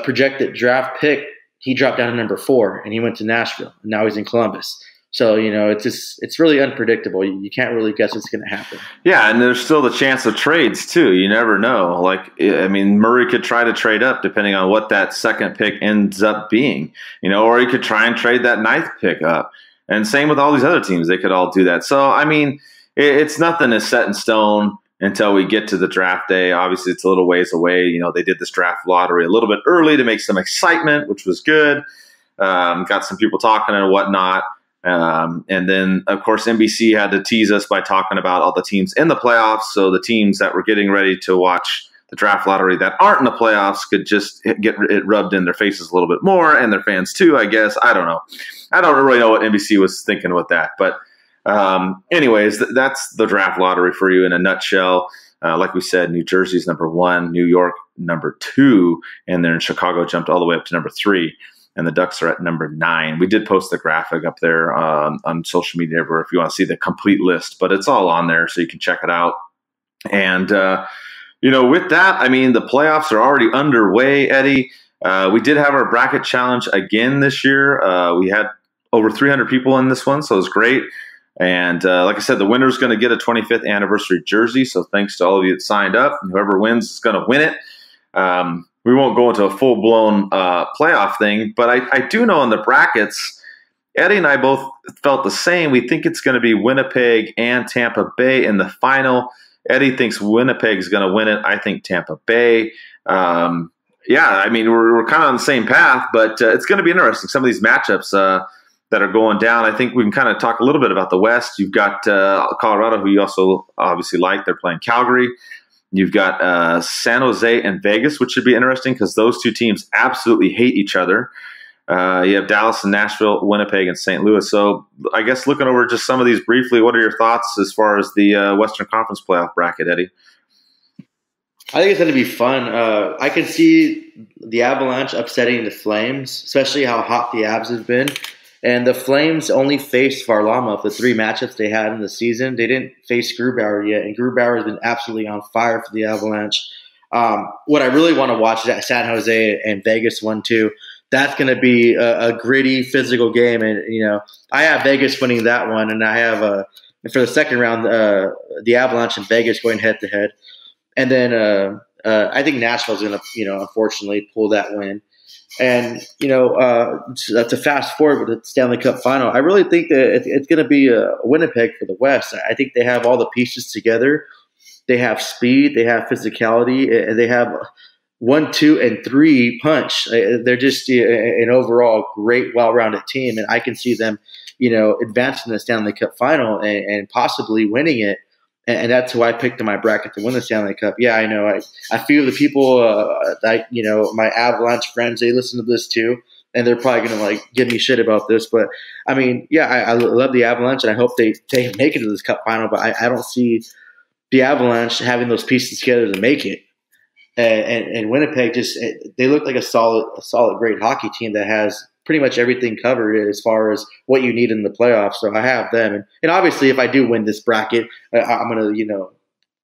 projected draft pick, he dropped down to number 4, and he went to Nashville. And now he's in Columbus. So, it's really unpredictable. You can't really guess what's going to happen. Yeah, and there's still the chance of trades, too. You never know. Murray could try to trade up depending on what that second pick ends up being, or he could try and trade that 9th pick up. And same with all these other teams. They could all do that. So, it's nothing is set in stone until we get to the draft day. Obviously, it's a little ways away. They did this draft lottery a little bit early to make some excitement, which was good. Got some people talking and whatnot. And then, of course, NBC had to tease us by talking about all the teams in the playoffs. So the teams that were getting ready to watch the draft lottery that aren't in the playoffs could just get it rubbed in their faces a little bit more, and their fans too, I guess. I don't know. I don't really know what NBC was thinking with that. But anyways, that's the draft lottery for you in a nutshell. Like we said, New Jersey's number 1, New York number 2, and then Chicago jumped all the way up to number 3. And the Ducks are at number 9. We did post the graphic up there on social media everywhere if you want to see the complete list, but it's all on there so you can check it out. And, with that, the playoffs are already underway, Eddie. We did have our bracket challenge again this year. We had over 300 people in this one, so it was great. And like I said, the winner is going to get a 25th anniversary jersey. So thanks to all of you that signed up. And whoever wins is going to win it. We won't go into a full-blown playoff thing, but I do know in the brackets, Eddie and I both felt the same. We think it's going to be Winnipeg and Tampa Bay in the final. Eddie thinks Winnipeg's going to win it. I think Tampa Bay. We're kind of on the same path, but it's going to be interesting. Some of these matchups that are going down, I think we can kind of talk a little bit about the West. You've got Colorado, who you also obviously like. They're playing Calgary. You've got San Jose and Vegas, which should be interesting because those two teams absolutely hate each other. You have Dallas and Nashville, Winnipeg and St. Louis. So I guess looking over just some of these briefly, what are your thoughts as far as the Western Conference playoff bracket, Eddie? I think it's going to be fun. I can see the Avalanche upsetting the Flames, especially how hot the Avs have been. And the Flames only faced Varlamov the 3 matchups they had in the season. They didn't face Grubauer yet, and Grubauer has been absolutely on fire for the Avalanche. What I really want to watch is that San Jose and Vegas 1-2. That's going to be a gritty, physical game. And, I have Vegas winning that one, and I have, for the second round, the Avalanche and Vegas going head-to-head. And then I think Nashville's going to, unfortunately pull that win. And, to fast forward with the Stanley Cup final, I really think that it's going to be a Winnipeg for the West. I think they have all the pieces together. They have speed, they have physicality, and they have 1, 2, and 3 punch. They're just an overall great, well-rounded team, and I can see them, advancing the Stanley Cup final and possibly winning it. And that's who I picked in my bracket to win the Stanley Cup. Yeah, I know. I feel the people that, my Avalanche friends, they listen to this too. And they're probably going to give me shit about this. But I love the Avalanche, and I hope they make it to this Cup final. But I don't see the Avalanche having those pieces together to make it. And Winnipeg they look like a solid, great hockey team that has pretty much everything covered as far as what you need in the playoffs. So I have them. And obviously, if I do win this bracket, I'm going to,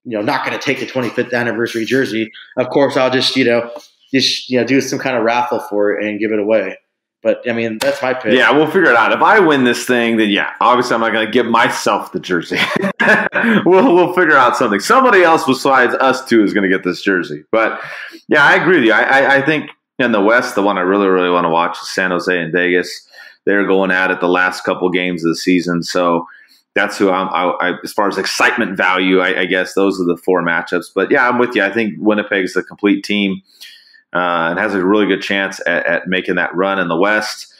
not going to take the 25th anniversary jersey. Of course, I'll just do some kind of raffle for it and give it away. But, that's my pick. Yeah, we'll figure it out. If I win this thing, then, obviously I'm not going to give myself the jersey. we'll figure out something. Somebody else besides us two is going to get this jersey. But, yeah, I agree with you. I think in the West, the one I really, really want to watch is San Jose and Vegas. They're going at it the last couple games of the season. So that's who as far as excitement value, I guess those are the 4 matchups. But, yeah, I'm with you. I think Winnipeg's a complete team. And has a really good chance at making that run in the West.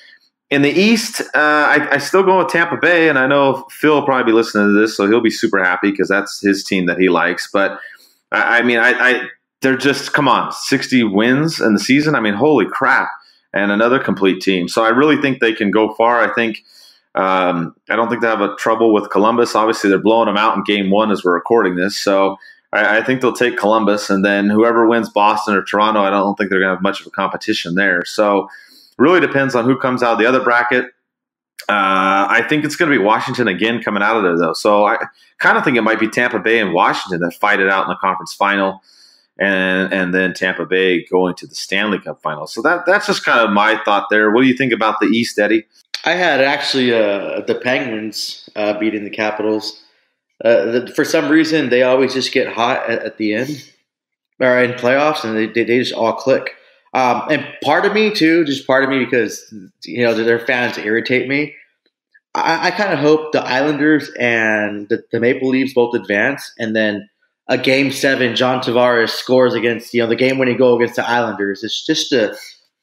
In the East, I still go with Tampa Bay, and I know Phil will probably be listening to this, so he'll be super happy because that's his team that he likes. But, they're just, come on, 60 wins in the season? Holy crap. And another complete team. So I really think they can go far. I think I don't think they have a trouble with Columbus. Obviously, they're blowing them out in game 1 as we're recording this, so I think they'll take Columbus, and then whoever wins Boston or Toronto, I don't think they're going to have much of a competition there. So it really depends on who comes out of the other bracket. I think it's going to be Washington again coming out of there, though. So I kind of think it might be Tampa Bay and Washington that fight it out in the conference final. and then Tampa Bay going to the Stanley Cup Finals. So that's just kind of my thought there. What do you think about the East, Eddie? I had actually the Penguins beating the Capitals. For some reason, they always just get hot at the end or in playoffs, and they just all click. And part of me too, just part of me because their fans irritate me. I kind of hope the Islanders and the Maple Leafs both advance, and then a Game 7, John Tavares scores against the game-winning goal against the Islanders. It's just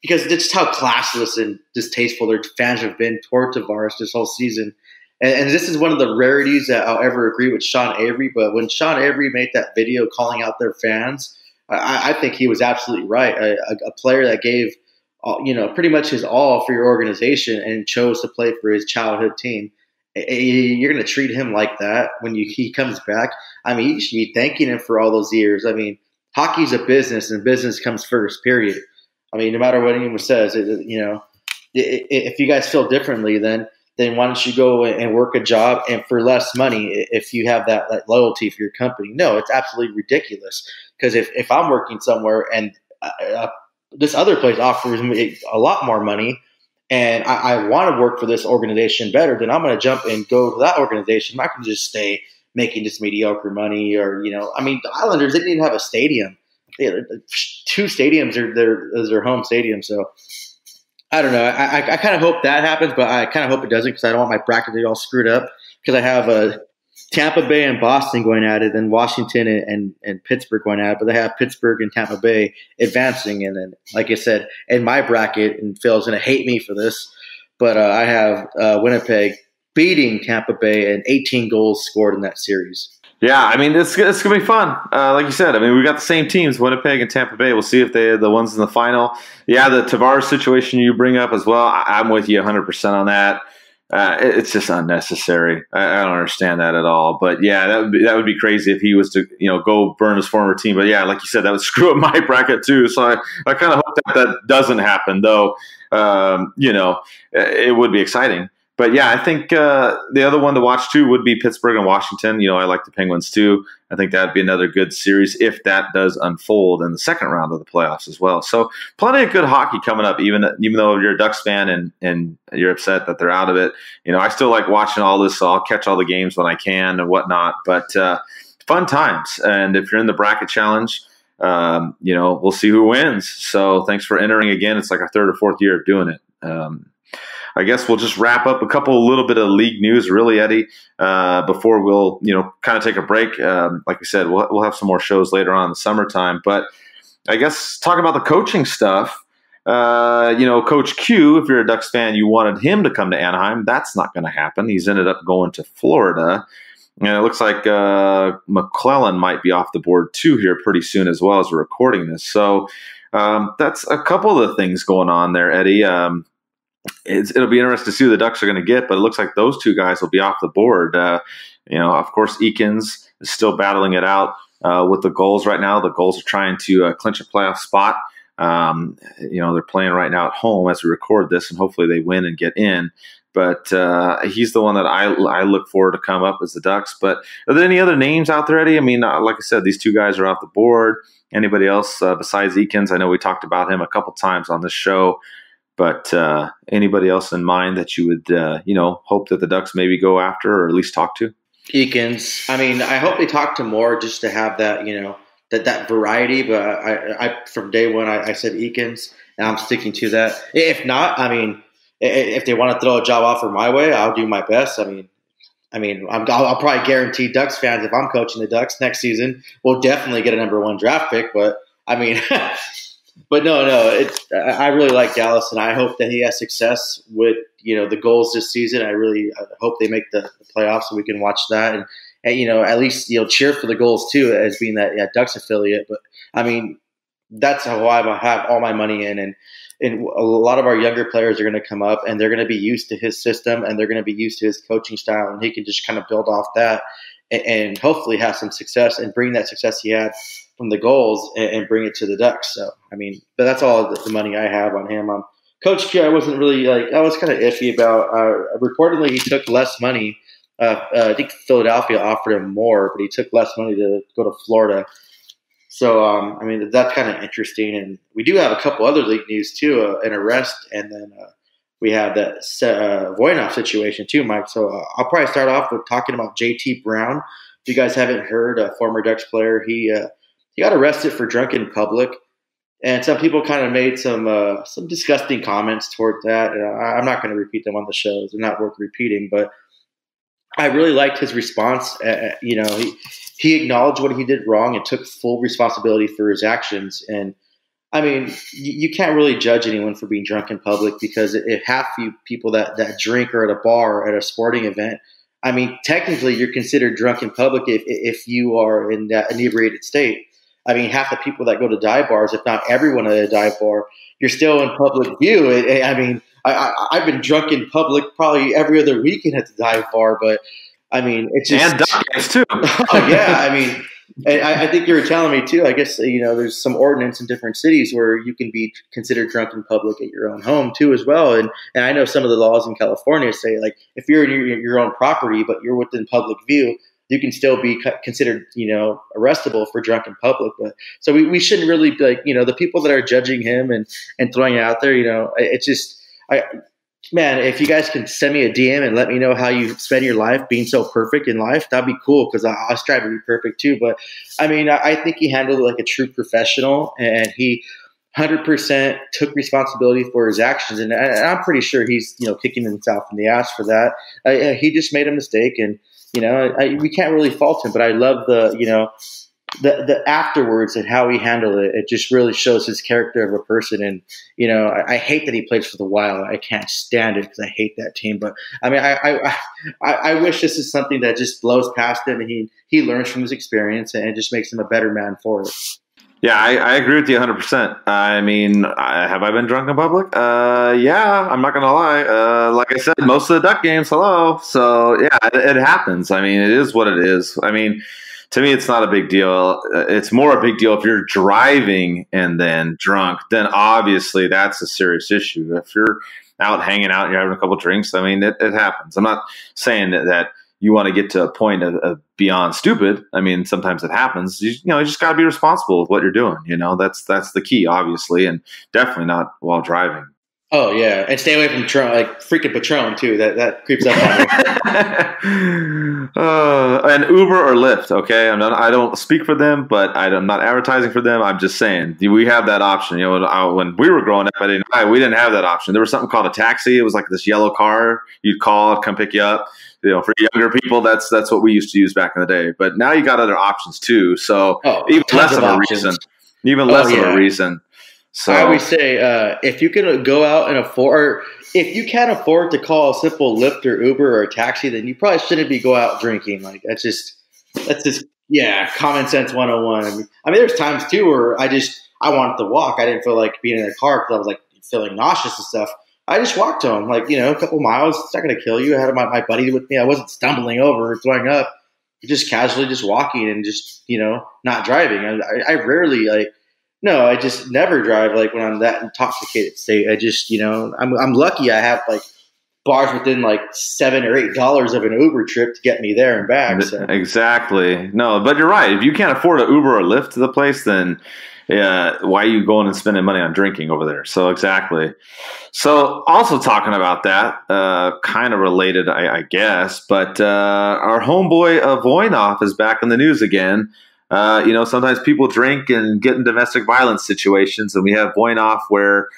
because it's just how classless and distasteful their fans have been toward Tavares this whole season. And this is one of the rarities that I'll ever agree with Sean Avery. But when Sean Avery made that video calling out their fans, I think he was absolutely right. A player that gave pretty much his all for your organization and chose to play for his childhood team. You're going to treat him like that when he comes back. I mean, you should be thanking him for all those years. I mean, hockey's a business, and business comes first, period. I mean, no matter what anyone says, if you guys feel differently, then why don't you go and work a job and for less money if you have that loyalty for your company? No, it's absolutely ridiculous. Because if I'm working somewhere and this other place offers me a lot more money and I want to work for this organization better, then I'm going to jump and go to that organization. I'm not going to just stay making just mediocre money I mean, the Islanders, they didn't even have a stadium. They had 2 stadiums as their home stadium. So I don't know. I kind of hope that happens, but I kind of hope it doesn't because I don't want my bracket to be all screwed up because I have Tampa Bay and Boston going at it, and Washington and Pittsburgh going at it. But they have Pittsburgh and Tampa Bay advancing. And then, like I said, in my bracket, and Phil's going to hate me for this, but I have Winnipeg beating Tampa Bay and 18 goals scored in that series. Yeah, I mean, it's going to be fun. Like you said, I mean, we got the same teams, Winnipeg and Tampa Bay. We'll see if they're the ones in the final. Yeah, the Tavares situation you bring up as well, I'm with you 100% on that. It's just unnecessary. I don't understand that at all. But, yeah, that would be crazy if he was to go burn his former team. But, yeah, like you said, that would screw up my bracket too. So I kind of hope that doesn't happen, though. It would be exciting. But, yeah, I think the other one to watch, too, would be Pittsburgh and Washington. I like the Penguins, too. I think that would be another good series if that does unfold in the second round of the playoffs as well. So plenty of good hockey coming up, even though you're a Ducks fan and you're upset that they're out of it. I still like watching all this, so I'll catch all the games when I can and whatnot. But fun times. And if you're in the bracket challenge, we'll see who wins. So thanks for entering again. It's like our 3rd or 4th year of doing it. I guess we'll just wrap up a little bit of league news, really, Eddie, before we'll, kind of take a break. Like we said, we'll have some more shows later on in the summertime. But I guess talk about the coaching stuff. Coach Q, if you're a Ducks fan, you wanted him to come to Anaheim. That's not going to happen. He's ended up going to Florida. And it looks like McClellan might be off the board, too, here pretty soon as well as we're recording this. So that's a couple of the things going on there, Eddie. It'll be interesting to see who the Ducks are going to get, but it looks like those 2 guys will be off the board. Of course, Eakins is still battling it out with the Gulls right now. The Gulls are trying to clinch a playoff spot. They're playing right now at home as we record this, and hopefully they win and get in. But he's the one that I look forward to come up as the Ducks. But are there any other names out there, Eddie? I mean, like I said, these 2 guys are off the board. Anybody else besides Eakins? I know we talked about him a couple times on this show. But anybody else in mind that you would, hope that the Ducks maybe go after or at least talk to? Eakins. I mean, I hope they talk to more just to have that, that variety. But I from day one, I said Eakins, and I'm sticking to that. If not, I mean, if they want to throw a job offer my way, I'll do my best. I'll probably guarantee Ducks fans, if I'm coaching the Ducks next season, we'll definitely get a number 1 draft pick. But I mean. But no, I really like Dallas, and I hope that he has success with the goals this season. I hope they make the playoffs so we can watch that, and at least cheer for the goals too, as being that Ducks affiliate. But I mean, that's how I have all my money in, and a lot of our younger players are going to come up, and they're going to be used to his system, and they're going to be used to his coaching style, and he can just kind of build off that, and hopefully have some success and bring that success he had from the goals and bring it to the Ducks. So, I mean, but that's all the money I have on him. Coach Q, I wasn't really I was kind of iffy about. Reportedly, he took less money. I think Philadelphia offered him more, but he took less money to go to Florida. So, I mean, that's kind of interesting. And we do have a couple other league news too, an arrest, and then we have that Voynov situation too, Mike. So I'll probably start off with talking about JT Brown. If you guys haven't heard, a former Ducks player, he got arrested for drunk in public. And some people kind of made some disgusting comments toward that. I'm not going to repeat them on the shows. They're not worth repeating. But I really liked his response. He acknowledged what he did wrong and took full responsibility for his actions. And, I mean, you can't really judge anyone for being drunk in public, because if half you people that drink are at a bar or at a sporting event, I mean, technically you're considered drunk in public if you are in that inebriated state. I mean, half the people that go to dive bars, if not everyone at a dive bar, you're still in public view. I mean, I've been drunk in public probably every other weekend at the dive bar, but I mean, it's just and duck games too. Oh, yeah, I mean, and I think you were telling me too. I guess there's some ordinance in different cities where you can be considered drunk in public at your own home too, as well. And I know some of the laws in California say, like, if you're in your own property but you're within public view, you can still be considered, arrestable for drunk in public. But so we shouldn't really be like, the people that are judging him and throwing it out there, it's just, man, if you guys can send me a DM and let me know how you spend your life being so perfect in life, that'd be cool, because I strive to be perfect too. But I mean, I think he handled it like a true professional, and he 100% took responsibility for his actions. And I'm pretty sure he's, kicking himself in the ass for that. He just made a mistake, and we can't really fault him, but I love the afterwards and how he handled it. It just really shows his character of a person. And, I hate that he plays for the Wild. I can't stand it because I hate that team. But I mean, I wish this is something that just blows past him, and he learns from his experience, and it just makes him a better man for it. Yeah, I agree with you 100%. I mean, have I been drunk in public? Yeah, I'm not going to lie. Like I said, most of the Duck games, hello. So, yeah, it happens. I mean, it is what it is. I mean, to me, it's not a big deal. It's more a big deal if you're driving and then drunk. Then obviously that's a serious issue. If you're out hanging out and you're having a couple drinks, I mean, it happens. I'm not saying that you want to get to a point of beyond stupid. I mean, sometimes it happens. You just got to be responsible with what you're doing. That's the key, obviously, and definitely not while driving. Oh yeah, and stay away from freaking Patron too. That creeps up on you. And Uber or Lyft, okay? I don't speak for them, but I'm not advertising for them. I'm just saying we have that option. When we were growing up at Anaheim, we didn't have that option. There was something called a taxi. It was like this yellow car. You'd call, come pick you up. For younger people, that's what we used to use back in the day. But now you got other options too. So even less of a reason. Even less of a reason. So I always say, if you can go out and if you can't afford to call a simple Lyft or Uber or a taxi, then you probably shouldn't be go out drinking. Like that's just common sense 101. I mean, there's times too where I wanted to walk. I didn't feel like being in a car because I was like feeling nauseous and stuff. I just walked home, a couple miles. It's not going to kill you. I had my buddy with me. I wasn't stumbling over or throwing up. Just casually just walking and just, not driving. I rarely no, I just never drive when I'm that intoxicated state. I just, I'm lucky I have bars within $7 or $8 of an Uber trip to get me there and back. So. Exactly. No, but you're right. If you can't afford an Uber or Lyft to the place, then why are you going and spending money on drinking over there? So exactly. So also talking about that, kind of related, I guess, but our homeboy Voynov is back in the news again. Sometimes people drink and get in domestic violence situations, and we have Voynov where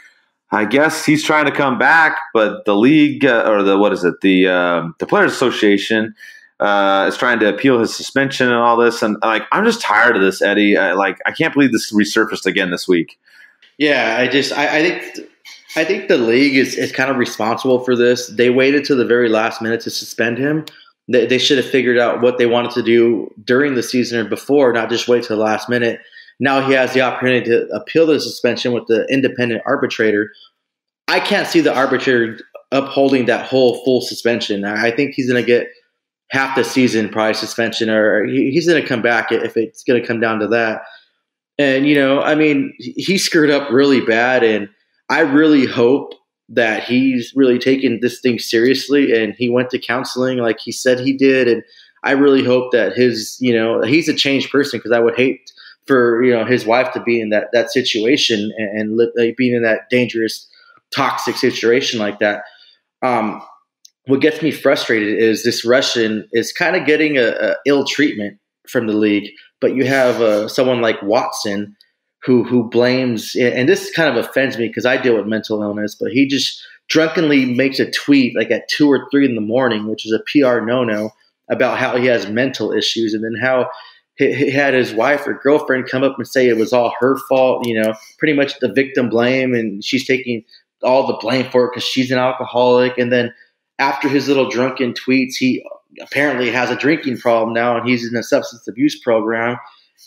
I guess he's trying to come back, but the league the Players Association is trying to appeal his suspension and all this. And I'm just tired of this, Eddie. I can't believe this resurfaced again this week. Yeah, I think the league is kind of responsible for this. They waited to the very last minute to suspend him. They should have figured out what they wanted to do during the season or before, not just wait to the last minute. Now he has the opportunity to appeal the suspension with the independent arbitrator. I can't see the arbitrator upholding that whole full suspension. I think he's going to get half the season probably suspension, or he's going to come back if it's going to come down to that. And, he screwed up really bad, and I really hope that he's really taken this thing seriously and he went to counseling like he said he did. And I really hope that he's a changed person, because I would hate for his wife to be in that situation and like, being in that dangerous, toxic situation like that. What gets me frustrated is this Russian is kind of getting a ill treatment from the league, but you have someone like Watson who blames, and this kind of offends me because I deal with mental illness, but he just drunkenly makes a tweet like at 2 or 3 in the morning, which is a PR no-no, about how he has mental issues, and then how he had his wife or girlfriend come up and say it was all her fault, pretty much the victim blame, and she's taking all the blame for it because she's an alcoholic. And then after his little drunken tweets, he apparently has a drinking problem now, and he's in a substance abuse program.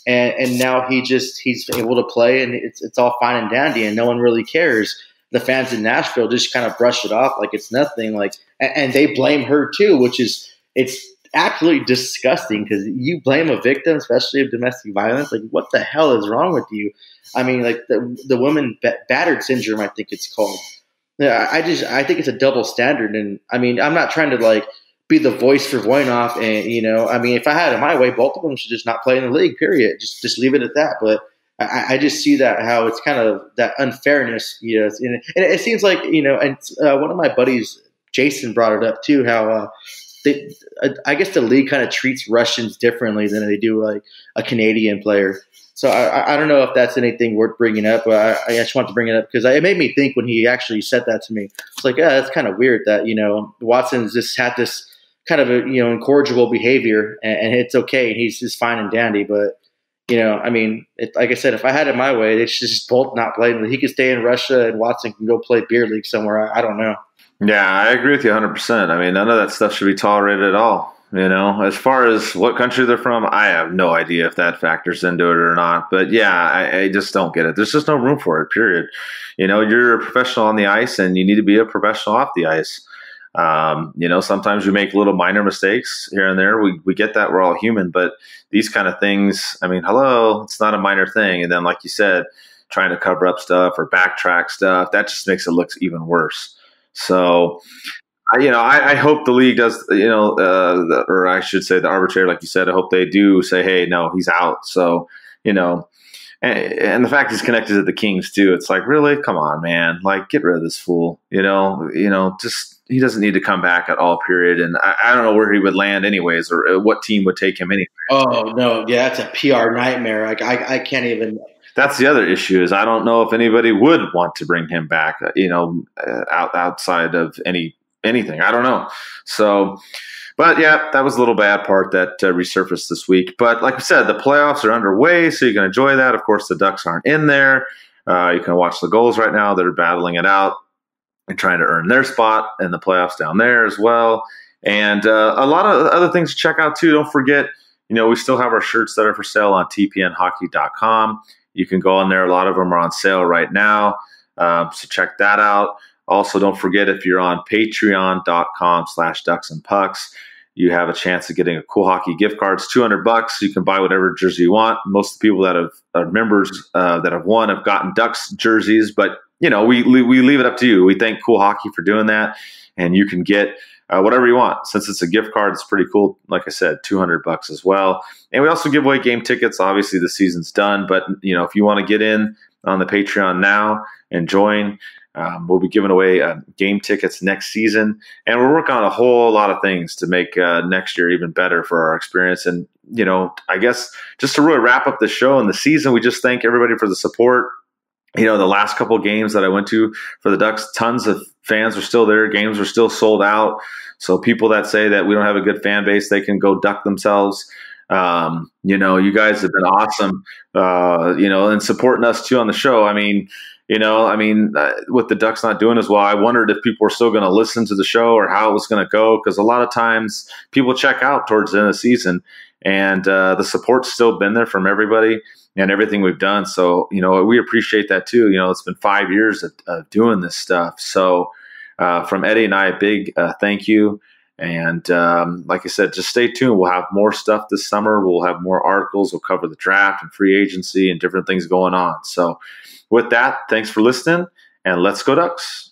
And now he's able to play, and it's all fine and dandy, and no one really cares. The fans in Nashville just kind of brush it off like it's nothing. And they blame her too, it's absolutely disgusting because you blame a victim, especially of domestic violence. Like, what the hell is wrong with you? I mean, like the woman battered syndrome, I think it's called. Yeah, I think it's a double standard, and I mean, I'm not trying to like be the voice for Voinov, and I mean, if I had it my way, both of them should just not play in the league. Period. Just leave it at that. But I just see that how it's kind of that unfairness, and it seems like and one of my buddies, Jason, brought it up too, how I guess the league kind of treats Russians differently than they do like a Canadian player. So I don't know if that's anything worth bringing up, but I just want to bring it up because it made me think when he actually said that to me. It's like, yeah, that's kind of weird that Watson's just had this kind of incorrigible behavior, and it's okay, and he's just fine and dandy. But I mean, like I said, if I had it my way, they should just both not play. He could stay in Russia, and Watson can go play beer league somewhere. I don't know. Yeah, I agree with you 100%. I mean, none of that stuff should be tolerated at all. As far as what country they're from, I have no idea if that factors into it or not. But yeah, I just don't get it. There's just no room for it, period. You're a professional on the ice, and you need to be a professional off the ice. Sometimes we make little minor mistakes here and there. We get that. We're all human. But these kind of things, I mean, hello, it's not a minor thing. And then, like you said, trying to cover up stuff or backtrack stuff, that just makes it look even worse. So, I hope the league does, or I should say the arbitrator, like you said, I hope they do say, hey, no, he's out. So, and the fact he's connected to the Kings too, it's like, really? Come on, man. Like, get rid of this fool, just, he doesn't need to come back at all, period. And I don't know where he would land anyways, or what team would take him anyway. Oh, no. Yeah, that's a PR nightmare. I can't even. That's the other issue is I don't know if anybody would want to bring him back, outside of anything. I don't know. So, but yeah, that was a little bad part that resurfaced this week. But like I said, the playoffs are underway, so you can enjoy that. Of course, the Ducks aren't in there. You can watch the goals right now. They're battling it out and trying to earn their spot in the playoffs down there as well. And a lot of other things to check out too. Don't forget, we still have our shirts that are for sale on tpnhockey.com. You can go on there. A lot of them are on sale right now. So check that out. Also, don't forget, if you're on patreon.com/ducksandpucks, you have a chance of getting a Cool Hockey gift card. It's $200. You can buy whatever jersey you want. Most of the people that are members that have won have gotten Ducks jerseys, but we leave it up to you. We thank Cool Hockey for doing that, and you can get whatever you want. Since it's a gift card, it's pretty cool. Like I said, $200 as well. And we also give away game tickets. Obviously, the season's done, but if you want to get in on the Patreon now and join, we'll be giving away game tickets next season. And we're working on a whole lot of things to make next year even better for our experience. And, I guess just to really wrap up the show and the season, we just thank everybody for the support. The last couple of games that I went to for the Ducks, tons of fans are still there. Games are still sold out. So people that say that we don't have a good fan base, they can go duck themselves. You guys have been awesome, and supporting us too on the show. With the Ducks not doing as well, I wondered if people were still going to listen to the show or how it was going to go. Because a lot of times people check out towards the end of the season, and the support's still been there from everybody and everything we've done. So, we appreciate that too. It's been 5 years of doing this stuff. So from Eddie and I, a big thank you. And like I said, just stay tuned. We'll have more stuff this summer. We'll have more articles. We'll cover the draft and free agency and different things going on. So with that, thanks for listening, and let's go Ducks.